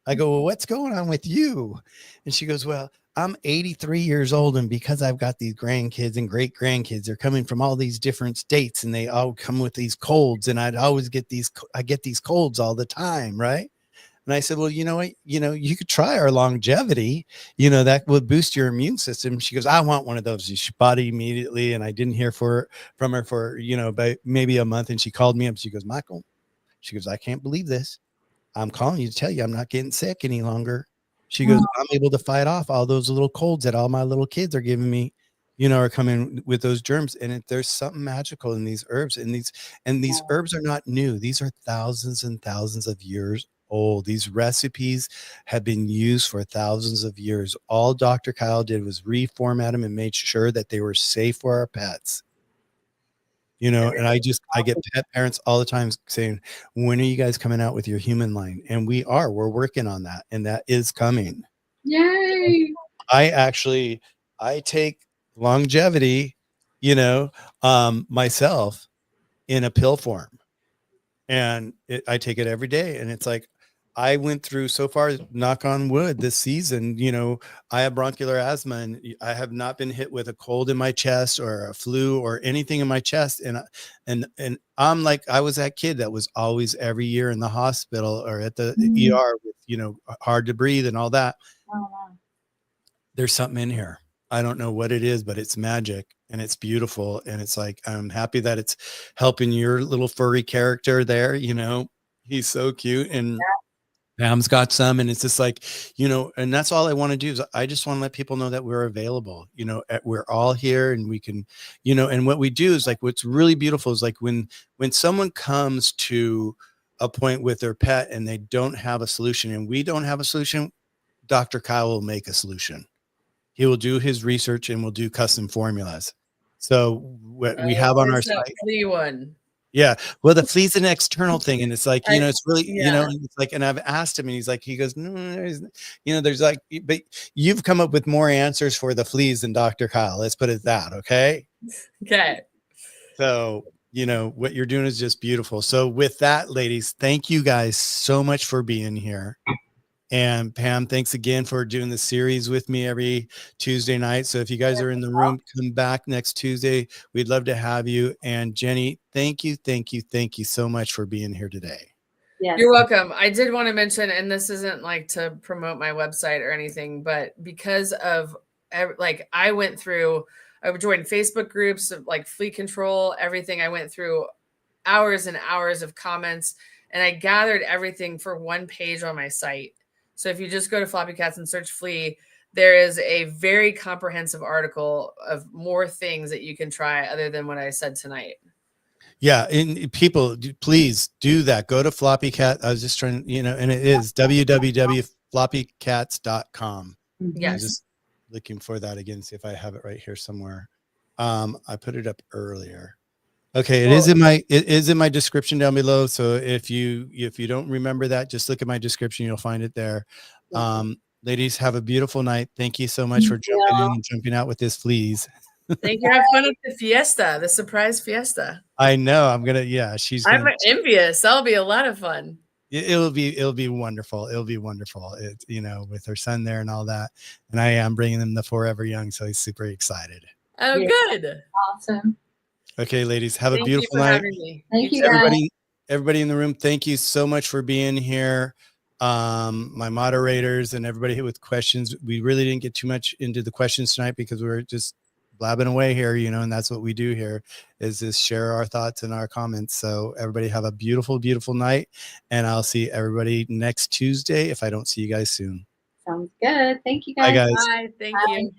I go, well, what's going on with you? And she goes, well, I'm 83 years old, and because I've got these grandkids and great grandkids, they're coming from all these different states, and they all come with these colds, and I'd always get these colds all the time, right? And I said, well, you know what, you could try our longevity, that would boost your immune system. She goes, I want one of those. She bought it immediately, and I didn't hear from her for, about maybe a month. And she called me up. She goes, Michael, she goes, I can't believe this. I'm calling you to tell you I'm not getting sick any longer. She goes, I'm able to fight off all those little colds that all my little kids are giving me, are coming with those germs. And there's something magical in these herbs, and these herbs are not new. These are thousands and thousands of years old. These recipes have been used for thousands of years. All Dr. Kyle did was reformat them and made sure that they were safe for our pets. And I get pet parents all the time saying, when are you guys coming out with your human line? And we're working on that. And that is coming. Yay. I take longevity, myself in a pill form, and I take it every day. And it's like, I went through so far, knock on wood, this season, I have bronchial asthma, and I have not been hit with a cold in my chest or a flu or anything in my chest. And I'm like, I was that kid that was always every year in the hospital or at the ER with, hard to breathe and all that. There's something in here. I don't know what it is, but it's magic, and it's beautiful. And it's like, I'm happy that it's helping your little furry character there. He's so cute, and Pam's got some, and it's just like, and that's all I want to do is I just want to let people know that we're available. We're all here, and we can, and what we do is like, what's really beautiful is like when someone comes to a point with their pet and they don't have a solution, and we don't have a solution, Dr. Kyle will make a solution. He will do his research, and we'll do custom formulas. So what we have on our site. Flea one. Yeah. Well, the flea's an external thing. And it's like, it's really, yeah. it's like, and I've asked him and he goes, no, there's like, but you've come up with more answers for the fleas than Dr. Kyle. Let's put it that. Okay. Okay. So, what you're doing is just beautiful. So with that, ladies, thank you guys so much for being here. And Pam, thanks again for doing the series with me every Tuesday night. So if you guys are in the room, come back next Tuesday. We'd love to have you. And Jenny, thank you so much for being here today. Yes. You're welcome. I did want to mention, and this isn't like to promote my website or anything, but because of like I joined Facebook groups of like flea control, everything. I went through hours and hours of comments, and I gathered everything for one page on my site. So if you just go to Floppy Cats and search flea, there is a very comprehensive article of more things that you can try other than what I said tonight. Yeah. And people, please do that. Go to Floppy Cat. I was just trying, and it is www.floppycats.com. Yes. I'm just looking for that again. See if I have it right here somewhere. I put it up earlier. Okay. It is in my description down below. So if you don't remember that, just look at my description. You'll find it there. Ladies, have a beautiful night. Thank you so much for jumping in and jumping out with this fleas. Thank you. Have fun at the fiesta, the surprise fiesta. I know. I'm envious. That'll be a lot of fun. It'll be wonderful. It'll be wonderful. With her son there and all that. And I am bringing them the Forever Young. So he's super excited. Oh, good. Awesome. Okay, ladies, have a beautiful night. Thank you, everybody in the room. Thank you so much for being here. My moderators and everybody with questions. We really didn't get too much into the questions tonight because we were just blabbing away here, and that's what we do here is just share our thoughts and our comments. So everybody have a beautiful, beautiful night. And I'll see everybody next Tuesday if I don't see you guys soon. Sounds good. Thank you guys. Bye, guys. Bye. Thank you.